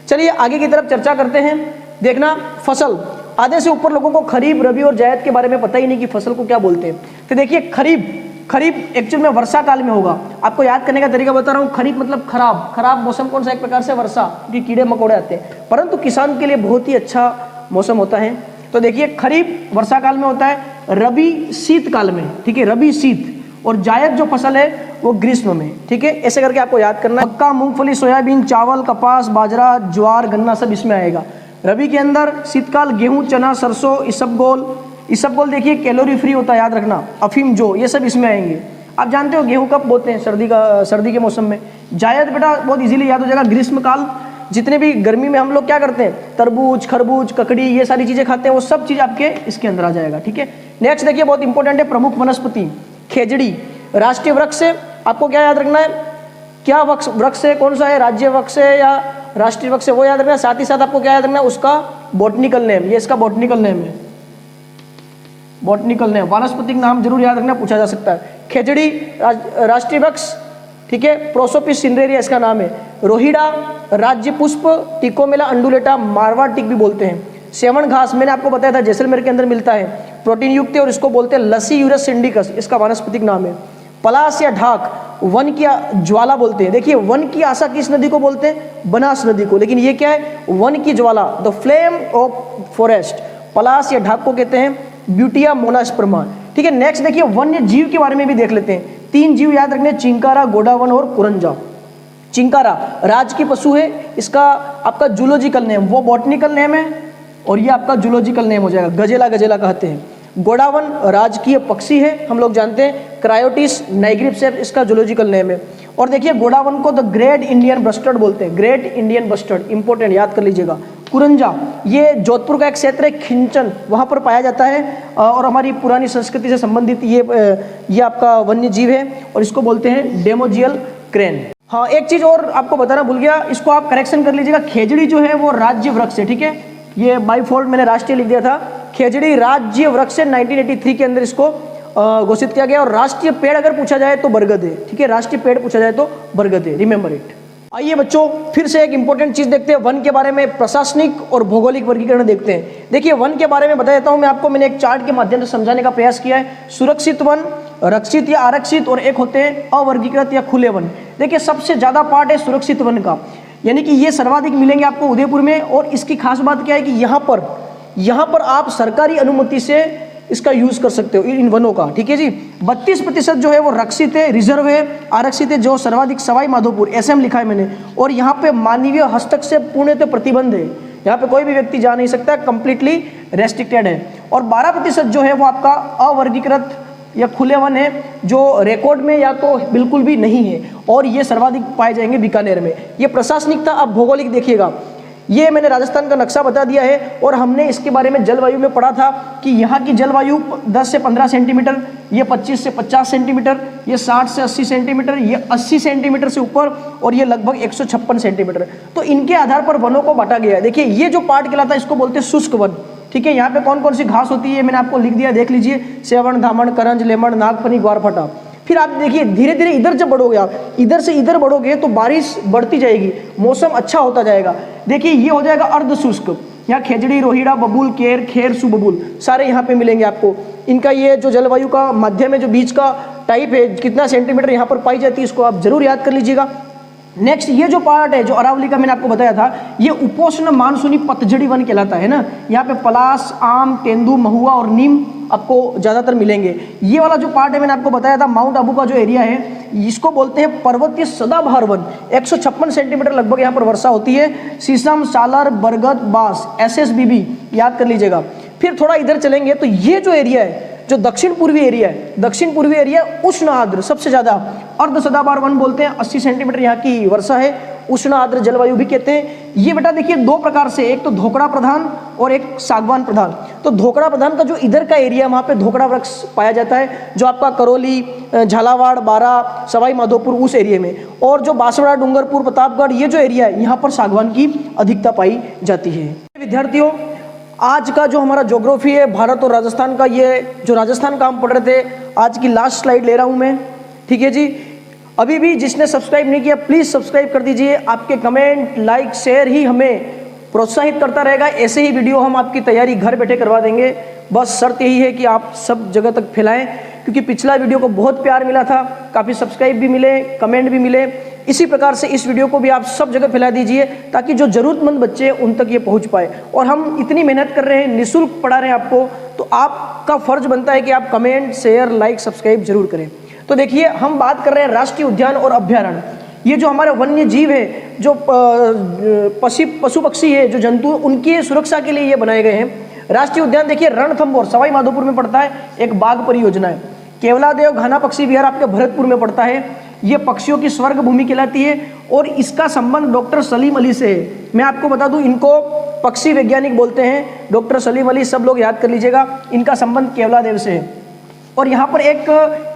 चलिए आगे की तरफ चर्चा करते हैं। देखना, फसल, आधे से ऊपर लोगों को खरीफ, रबी और जायद के बारे में पता ही नहीं कि फसल को क्या बोलते हैं। तो देखिए, खरीफ एक्चुअल में वर्षा काल में होगा। आपको याद करने का तरीका बता रहा हूँ। खरीफ मतलब खराब मौसम कौन सा? एक प्रकार से वर्षा, क्योंकि कीड़े मकोड़े आते हैं, परंतु किसान के लिए बहुत ही अच्छा मौसम होता है। तो देखिए, खरीफ वर्षा काल में होता है, रबी शीत काल में, ठीक है, रबी शीत, और जायद जो फसल है वो ग्रीष्म में, ठीक है। ऐसे करके आपको याद करना है। मक्का, मूंगफली, सोयाबीन, चावल, कपास, बाजरा, ज्वार, गन्ना सब इसमें आएगा। रबी के अंदर शीतकाल गेहूं, चना, सरसों, इसबगोल देखिए कैलोरी फ्री होता है, याद रखना। अफीम, जो, ये सब इसमें आएंगे। आप जानते हो गेहूं कब बोते हैं? सर्दी के मौसम में। जायद बेटा बहुत इजीली याद हो जाएगा, ग्रीष्म काल। जितने भी गर्मी में हम लोग क्या करते हैं, तरबूज, खरबूज, ककड़ी, ये सारी चीजें खाते हैं, वो सब चीज आपके इसके अंदर आ जाएगा, ठीक है। नेक्स्ट देखिए, बहुत इंपॉर्टेंट है, प्रमुख वनस्पति खेजड़ी। राष्ट्रीय वृक्ष है, आपको क्या याद रखना है? क्या वृक्ष है, कौन सा है? राज्य वृक्ष है या राष्ट्रीय वृक्ष है, वो याद रखना है। साथ ही साथ आपको क्या याद रखना है? उसका बॉटनिकल नेम, ये इसका बॉटनिकल नेम है, बॉटनिकल नेम। वानस्पतिक नाम जरूर याद रखना, पूछा जा सकता है। खेजड़ी राष्ट्रीय वृक्ष, ठीक है। प्रोसोपिस सिंड्रेरिया इसका नाम है। रोहिड़ा राज्य पुष्प, टिकोमेला अंडुलेटा, मारवाड़ टिक भी बोलते हैं। सेवन घास मैंने आपको बताया था, जैसलमेर के अंदर मिलता है, प्रोटीन युक्त है और इसको बोलते हैं लसी यूरस सिंडिकस, इसका वानस्पतिक नाम है। पलास या ढाक, वन की ज्वाला बोलते हैं। देखिए, वन की आशा किस नदी को बोलते हैं? बनास नदी को, लेकिन ये क्या है? वन की ज्वाला, द फ्लेम ऑफ फॉरेस्ट। पलास या ढाक को कहते हैं ब्यूटिया मोनास्पर्मा, ठीक है। नेक्स्ट देखिए, वन्य जीव के बारे में भी देख लेते हैं। 3 जीव याद रखने, चिंकारा, गोडावन और कुरंजा। चिंकारा राज की पशु है, इसका आपका जूलॉजिकल नेम, वो बॉटनिकल नेम है, और ये आपका जूलॉजिकल नेम हो जाएगा, गजेला कहते हैं। गोडावन राजकीय पक्षी है, हम लोग जानते हैं। क्रायोटिस नाइग्रिप्स इसका जूलॉजिकल नेम है। और देखिए, गोडावन को द ग्रेट इंडियन बस्टर्ड बोलते हैं, ग्रेट इंडियन बस्टर्ड, इंपॉर्टेंट, याद कर लीजिएगा। कुरंजा, ये जोधपुर का एक क्षेत्र है, खिंचन, वहाँ पर पाया जाता है, और हमारी पुरानी संस्कृति से संबंधित ये आपका वन्य जीव है, और इसको बोलते हैं डेमोजियल क्रेन। हाँ, एक चीज़ और आपको बताना भूल गया, इसको आप करेक्शन कर लीजिएगा। खेजड़ी जो है वो राज्य वृक्ष है, ठीक है। ये बाई फॉल्ट मैंने राष्ट्रीय लिख दिया था। खेजड़ी राज्य वृक्ष से 1983 के अंदर इसको घोषित किया गया। और राष्ट्रीय पेड़ अगर पूछा जाए तो बरगद है, ठीक है। राष्ट्रीय पेड़ पूछा जाए तो बरगद है, रिमेंबर इट। आइए बच्चों, फिर से एक इंपॉर्टेंट चीज देखते हैं। वन के बारे में प्रशासनिक और भौगोलिक वर्गीकरण देखते हैं। देखिए, वन के बारे में बता देता हूं मैं आपको, मैंने एक चार्ट के माध्यम से समझाने का प्रयास किया है। सुरक्षित वन, रक्षित या आरक्षित, और एक होते हैं अवर्गीकृत या खुले वन। देखिए, सबसे ज्यादा पार्ट है सुरक्षित वन का, यानी कि ये सर्वाधिक मिलेंगे आपको उदयपुर में। और इसकी खास बात क्या है कि यहाँ पर आप सरकारी अनुमति से इसका यूज कर सकते हो, इन वनों का, ठीक है जी। 32% जो है वो रक्षित है, रिजर्व है, आरक्षित है, जो सर्वाधिक सवाई माधोपुर, एसएम लिखा है मैंने। और यहाँ पे मानवीय हस्तक्षेप पूर्णतः प्रतिबंध है, यहाँ पे कोई भी व्यक्ति जा नहीं सकता, कंप्लीटली रेस्ट्रिक्टेड है। और 12% जो है वो आपका अवर्गीकृत या खुले वन है, जो रिकॉर्ड में या तो बिल्कुल भी नहीं है, और ये सर्वाधिक पाए जाएंगे बीकानेर में। ये प्रशासनिक था। अब भौगोलिक देखिएगा, ये मैंने राजस्थान का नक्शा बता दिया है, और हमने इसके बारे में जलवायु में पढ़ा था कि यहाँ की जलवायु 10 से 15 सेंटीमीटर, ये 25 से 50 सेंटीमीटर, ये 60 से 80 सेंटीमीटर, ये 80 सेंटीमीटर से ऊपर, और ये लगभग 156 सेंटीमीटर। तो इनके आधार पर वनों को बांटा गया है। देखिए, ये जो पार्ट कहलाता है इसको बोलते हैं शुष्क वन, ठीक है। यहाँ पे कौन कौन सी घास होती है मैंने आपको लिख दिया, देख लीजिए। सेवण, धामण, करंज, लेमड़, नागफनी, ग्वारफटा। फिर आप देखिए, धीरे धीरे इधर जब बढ़ोगे आप, इधर से इधर बढ़ोगे तो बारिश बढ़ती जाएगी, मौसम अच्छा होता जाएगा। देखिए, ये हो जाएगा अर्ध शुष्क। यहाँ खेजड़ी, रोहिड़ा, बबूल, केर, खेर, सुबबूल सारे यहाँ पे मिलेंगे आपको। इनका ये जो जलवायु का मध्य में जो बीच का टाइप है, कितना सेंटीमीटर यहाँ पर पाई जाती है, इसको आप जरूर याद कर लीजिएगा। नेक्स्ट, ये जो पार्ट है जो अरावली का मैंने आपको बताया था, ये उपोष्ण मानसूनी पतझड़ी वन कहलाता है ना। यहाँ पे पलास, आम, तेंदू, महुआ और नीम आपको ज़्यादातर मिलेंगे। ये वाला जो पार्ट है मैंने आपको बताया था, माउंट आबू का जो एरिया है, इसको बोलते हैं पर्वतीय सदाबहार वन। 156 सेंटीमीटर लगभग यहाँ पर वर्षा होती है। शीशम, सालर, बरगद, बांस, SSBB याद कर लीजिएगा। फिर थोड़ा इधर चलेंगे तो ये जो एरिया है, जो दक्षिण पूर्वी एरिया उष्ण आर्द्र सबसे ज्यादा अर्ध सदाबहार वन बोलते हैं। 80 सेंटीमीटर यहाँ की वर्षा है। उष्ण आर्द्र जलवायु भी कहते हैं। ये बेटा देखिए दो प्रकार से, एक तो धोकड़ा प्रधान और एक सागवान प्रधान। तो धोकड़ा प्रधान का जो इधर का एरिया वहाँ पे धोकड़ा वृक्ष पाया जाता है, जो आपका करौली, झालावाड़, बारा, सवाई माधोपुर उस एरिया में, और जो बांसवाड़ा, डूंगरपुर, प्रतापगढ़ ये जो एरिया है यहाँ पर सागवान की अधिकता पाई जाती है। विद्यार्थियों, आज का जो हमारा ज्योग्राफी है भारत और राजस्थान का, ये जो राजस्थान का हम पढ़ रहे थे, आज की लास्ट स्लाइड ले रहा हूँ मैं, ठीक है जी। अभी भी जिसने सब्सक्राइब नहीं किया प्लीज़ सब्सक्राइब कर दीजिए। आपके कमेंट, लाइक, शेयर ही हमें प्रोत्साहित करता रहेगा। ऐसे ही वीडियो हम आपकी तैयारी घर बैठे करवा देंगे। बस शर्त यही है कि आप सब जगह तक फैलाएं, क्योंकि पिछला वीडियो को बहुत प्यार मिला था, काफ़ी सब्सक्राइब भी मिले, कमेंट भी मिले। इसी प्रकार से इस वीडियो को भी आप सब जगह फैला दीजिए ताकि जो ज़रूरतमंद बच्चे हैं उन तक ये पहुंच पाए। और हम इतनी मेहनत कर रहे हैं, निःशुल्क पढ़ा रहे हैं आपको, तो आपका फ़र्ज बनता है कि आप कमेंट, शेयर, लाइक, सब्सक्राइब जरूर करें। तो देखिए हम बात कर रहे हैं राष्ट्रीय उद्यान और अभ्यारण्य। ये जो हमारे वन्य जीव है, जो पशु पक्षी है, जो जंतु, उनकी सुरक्षा के लिए ये बनाए गए हैं। राष्ट्रीय उद्यान देखिए रणथंभौर सवाई माधोपुर में पड़ता है, एक बाघ परियोजना है। केवलादेव घाना पक्षी विहार आपके भरतपुर में पड़ता है, ये पक्षियों की स्वर्ग भूमि कहलाती है और इसका संबंध डॉक्टर सलीम अली से है। मैं आपको बता दूं, इनको पक्षी वैज्ञानिक बोलते हैं, डॉक्टर सलीम अली, सब लोग याद कर लीजिएगा। इनका संबंध केवलादेव से है। और यहाँ पर एक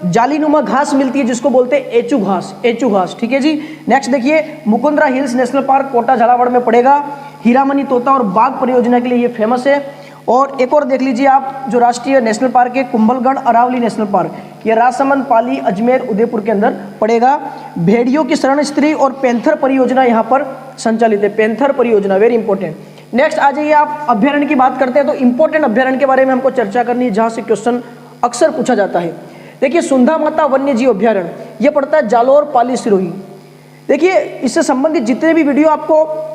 जालीनुमा घास मिलती है जिसको बोलते हैं एचू घास, एचू घास, ठीक है जी। नेक्स्ट देखिए Mukundra Hills National Park Kota Jhalawar में पड़ेगा। हीरामनी तोता और बाघ परियोजना के लिए ये फेमस है। और एक और देख लीजिए आप, जो राष्ट्रीय नेशनल पार्क है कुंभलगढ़ अरावली नेशनल पार्क, ये राजसमंद, पाली, अजमेर, उदयपुर के अंदर पड़ेगा। भेड़ियों की शरण स्त्री और पैंथर परियोजना यहाँ पर संचालित है, पैंथर परियोजना, वेरी इंपॉर्टेंट। नेक्स्ट आ जाइए आप, अभ्यारण्य की बात करते हैं तो इंपॉर्टेंट अभ्यारण्य के बारे में हमको चर्चा करनी है जहाँ से क्वेश्चन अक्सर पूछा जाता है। देखिए सुंधा माता वन्य जीव अभ्यारण्य, ये पड़ता है जालोर, पाली, सिरोही। देखिए इससे संबंधित जितने भी वीडियो आपको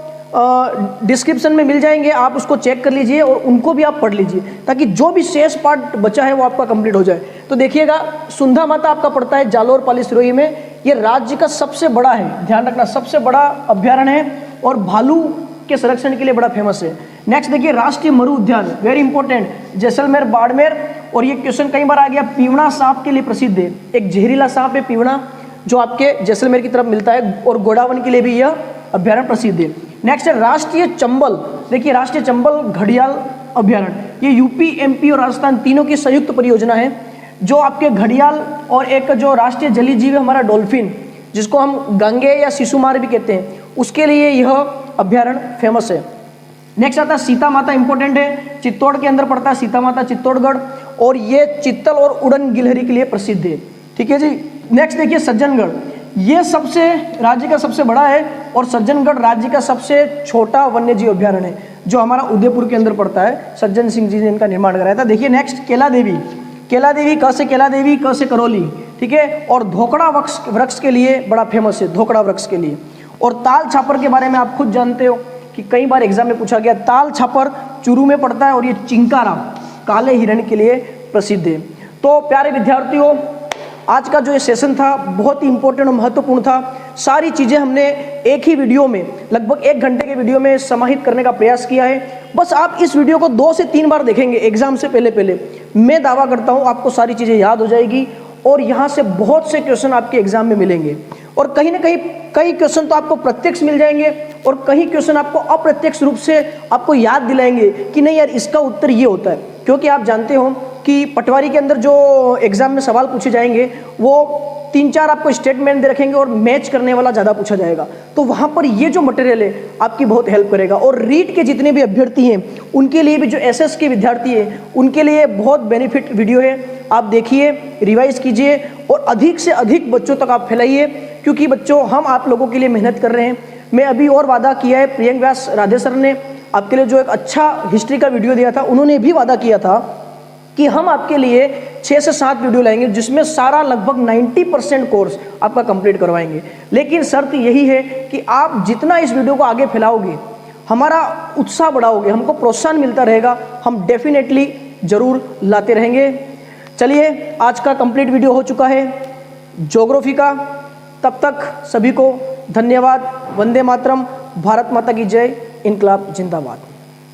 डिस्क्रिप्शन में मिल जाएंगे, आप उसको चेक कर लीजिए और उनको भी आप पढ़ लीजिए ताकि जो भी शेष पार्ट बचा है वो आपका कंप्लीट हो जाए। तो देखिएगा सुंधा माता आपका पड़ता है जालोर, पाली, सिरोही में। ये राज्य का सबसे बड़ा है, ध्यान रखना, सबसे बड़ा अभ्यारण्य है और भालू के संरक्षण के लिए बड़ा फेमस है। नेक्स्ट देखिए राष्ट्रीय मरु उद्यान, वेरी इंपॉर्टेंट, जैसलमेर, बाड़मेर। और ये क्वेश्चन कई बार आ गया, पीवड़ा सांप के लिए प्रसिद्ध है। एक जहरीला सांप है पीवड़ा, जो आपके जैसलमेर की तरफ मिलता है, और गोडावन के लिए भी यह अभ्यारण्य प्रसिद्ध है। नेक्स्ट है राष्ट्रीय चंबल। देखिए राष्ट्रीय चंबल घड़ियाल अभ्यारण्य, ये यूपी, एमपी और राजस्थान तीनों की संयुक्त परियोजना है। जो आपके घड़ियाल और एक जो राष्ट्रीय जलीय जीव है हमारा डॉल्फिन, जिसको हम गंगे या शिशुमार भी कहते हैं, उसके लिए यह अभ्यारण्य फेमस है। नेक्स्ट आता है सीता माता, इंपॉर्टेंट है, चित्तौड़ के अंदर पड़ता है सीता माता, चित्तौड़गढ़, और ये चित्तल और उड़न गिलहरी के लिए प्रसिद्ध है, ठीक है जी। नेक्स्ट देखिए सज्जनगढ़, ये सबसे राज्य का सबसे बड़ा है और सज्जनगढ़ राज्य का सबसे छोटा वन्य जीव अभ्यारण्य है, जो हमारा उदयपुर के अंदर पड़ता है। सज्जन सिंह जी ने इनका निर्माण कराया था। देखिए नेक्स्ट केला देवी, केला देवी, क से केला देवी, क से करौली, ठीक है। और धोकड़ा वृक्ष के लिए बड़ा फेमस है, धोकड़ा वृक्ष के लिए। और ताल छापर के बारे में आप खुद जानते हो कि कई बार एग्जाम में पूछा गया। ताल छापर चूरू में पड़ता है और ये चिंकारा, काले हिरण के लिए प्रसिद्ध है। तो प्यारे विद्यार्थियों, आज का जो ये सेशन था बहुत ही इंपॉर्टेंट और महत्वपूर्ण था। सारी चीज़ें हमने एक ही वीडियो में, लगभग 1 घंटे के वीडियो में समाहित करने का प्रयास किया है। बस आप इस वीडियो को 2 से 3 बार देखेंगे एग्जाम से पहले, मैं दावा करता हूँ आपको सारी चीज़ें याद हो जाएगी और यहाँ से बहुत से क्वेश्चन आपके एग्जाम में मिलेंगे। और कहीं ना कहीं कई क्वेश्चन तो आपको प्रत्यक्ष मिल जाएंगे और कई क्वेश्चन आपको अप्रत्यक्ष रूप से आपको याद दिलाएंगे कि नहीं यार इसका उत्तर ये होता है। क्योंकि आप जानते हो कि पटवारी के अंदर जो एग्जाम में सवाल पूछे जाएंगे वो 3-4 आपको स्टेटमेंट दे रखेंगे और मैच करने वाला ज़्यादा पूछा जाएगा। तो वहाँ पर ये जो मटेरियल है आपकी बहुत हेल्प करेगा। और रीट के जितने भी अभ्यर्थी हैं उनके लिए भी, जो एसएस के विद्यार्थी हैं उनके लिए बहुत बेनिफिट वीडियो है। आप देखिए, रिवाइज कीजिए और अधिक से अधिक बच्चों तक आप फैलाइए, क्योंकि बच्चों हम आप लोगों के लिए मेहनत कर रहे हैं। मैं अभी और वादा किया है, प्रियंक व्यास राधे सर ने आपके लिए जो एक अच्छा हिस्ट्री का वीडियो दिया था, उन्होंने भी वादा किया था कि हम आपके लिए 6 से 7 वीडियो लाएंगे जिसमें सारा लगभग 90% कोर्स आपका कंप्लीट करवाएंगे। लेकिन शर्त यही है कि आप जितना इस वीडियो को आगे फैलाओगे, हमारा उत्साह बढ़ाओगे, हमको प्रोत्साहन मिलता रहेगा, हम डेफिनेटली जरूर लाते रहेंगे। चलिए, आज का कंप्लीट वीडियो हो चुका है ज्योग्राफी का। तब तक सभी को धन्यवाद। वंदे मातरम, भारत माता की जय, इनकलाब जिंदाबाद।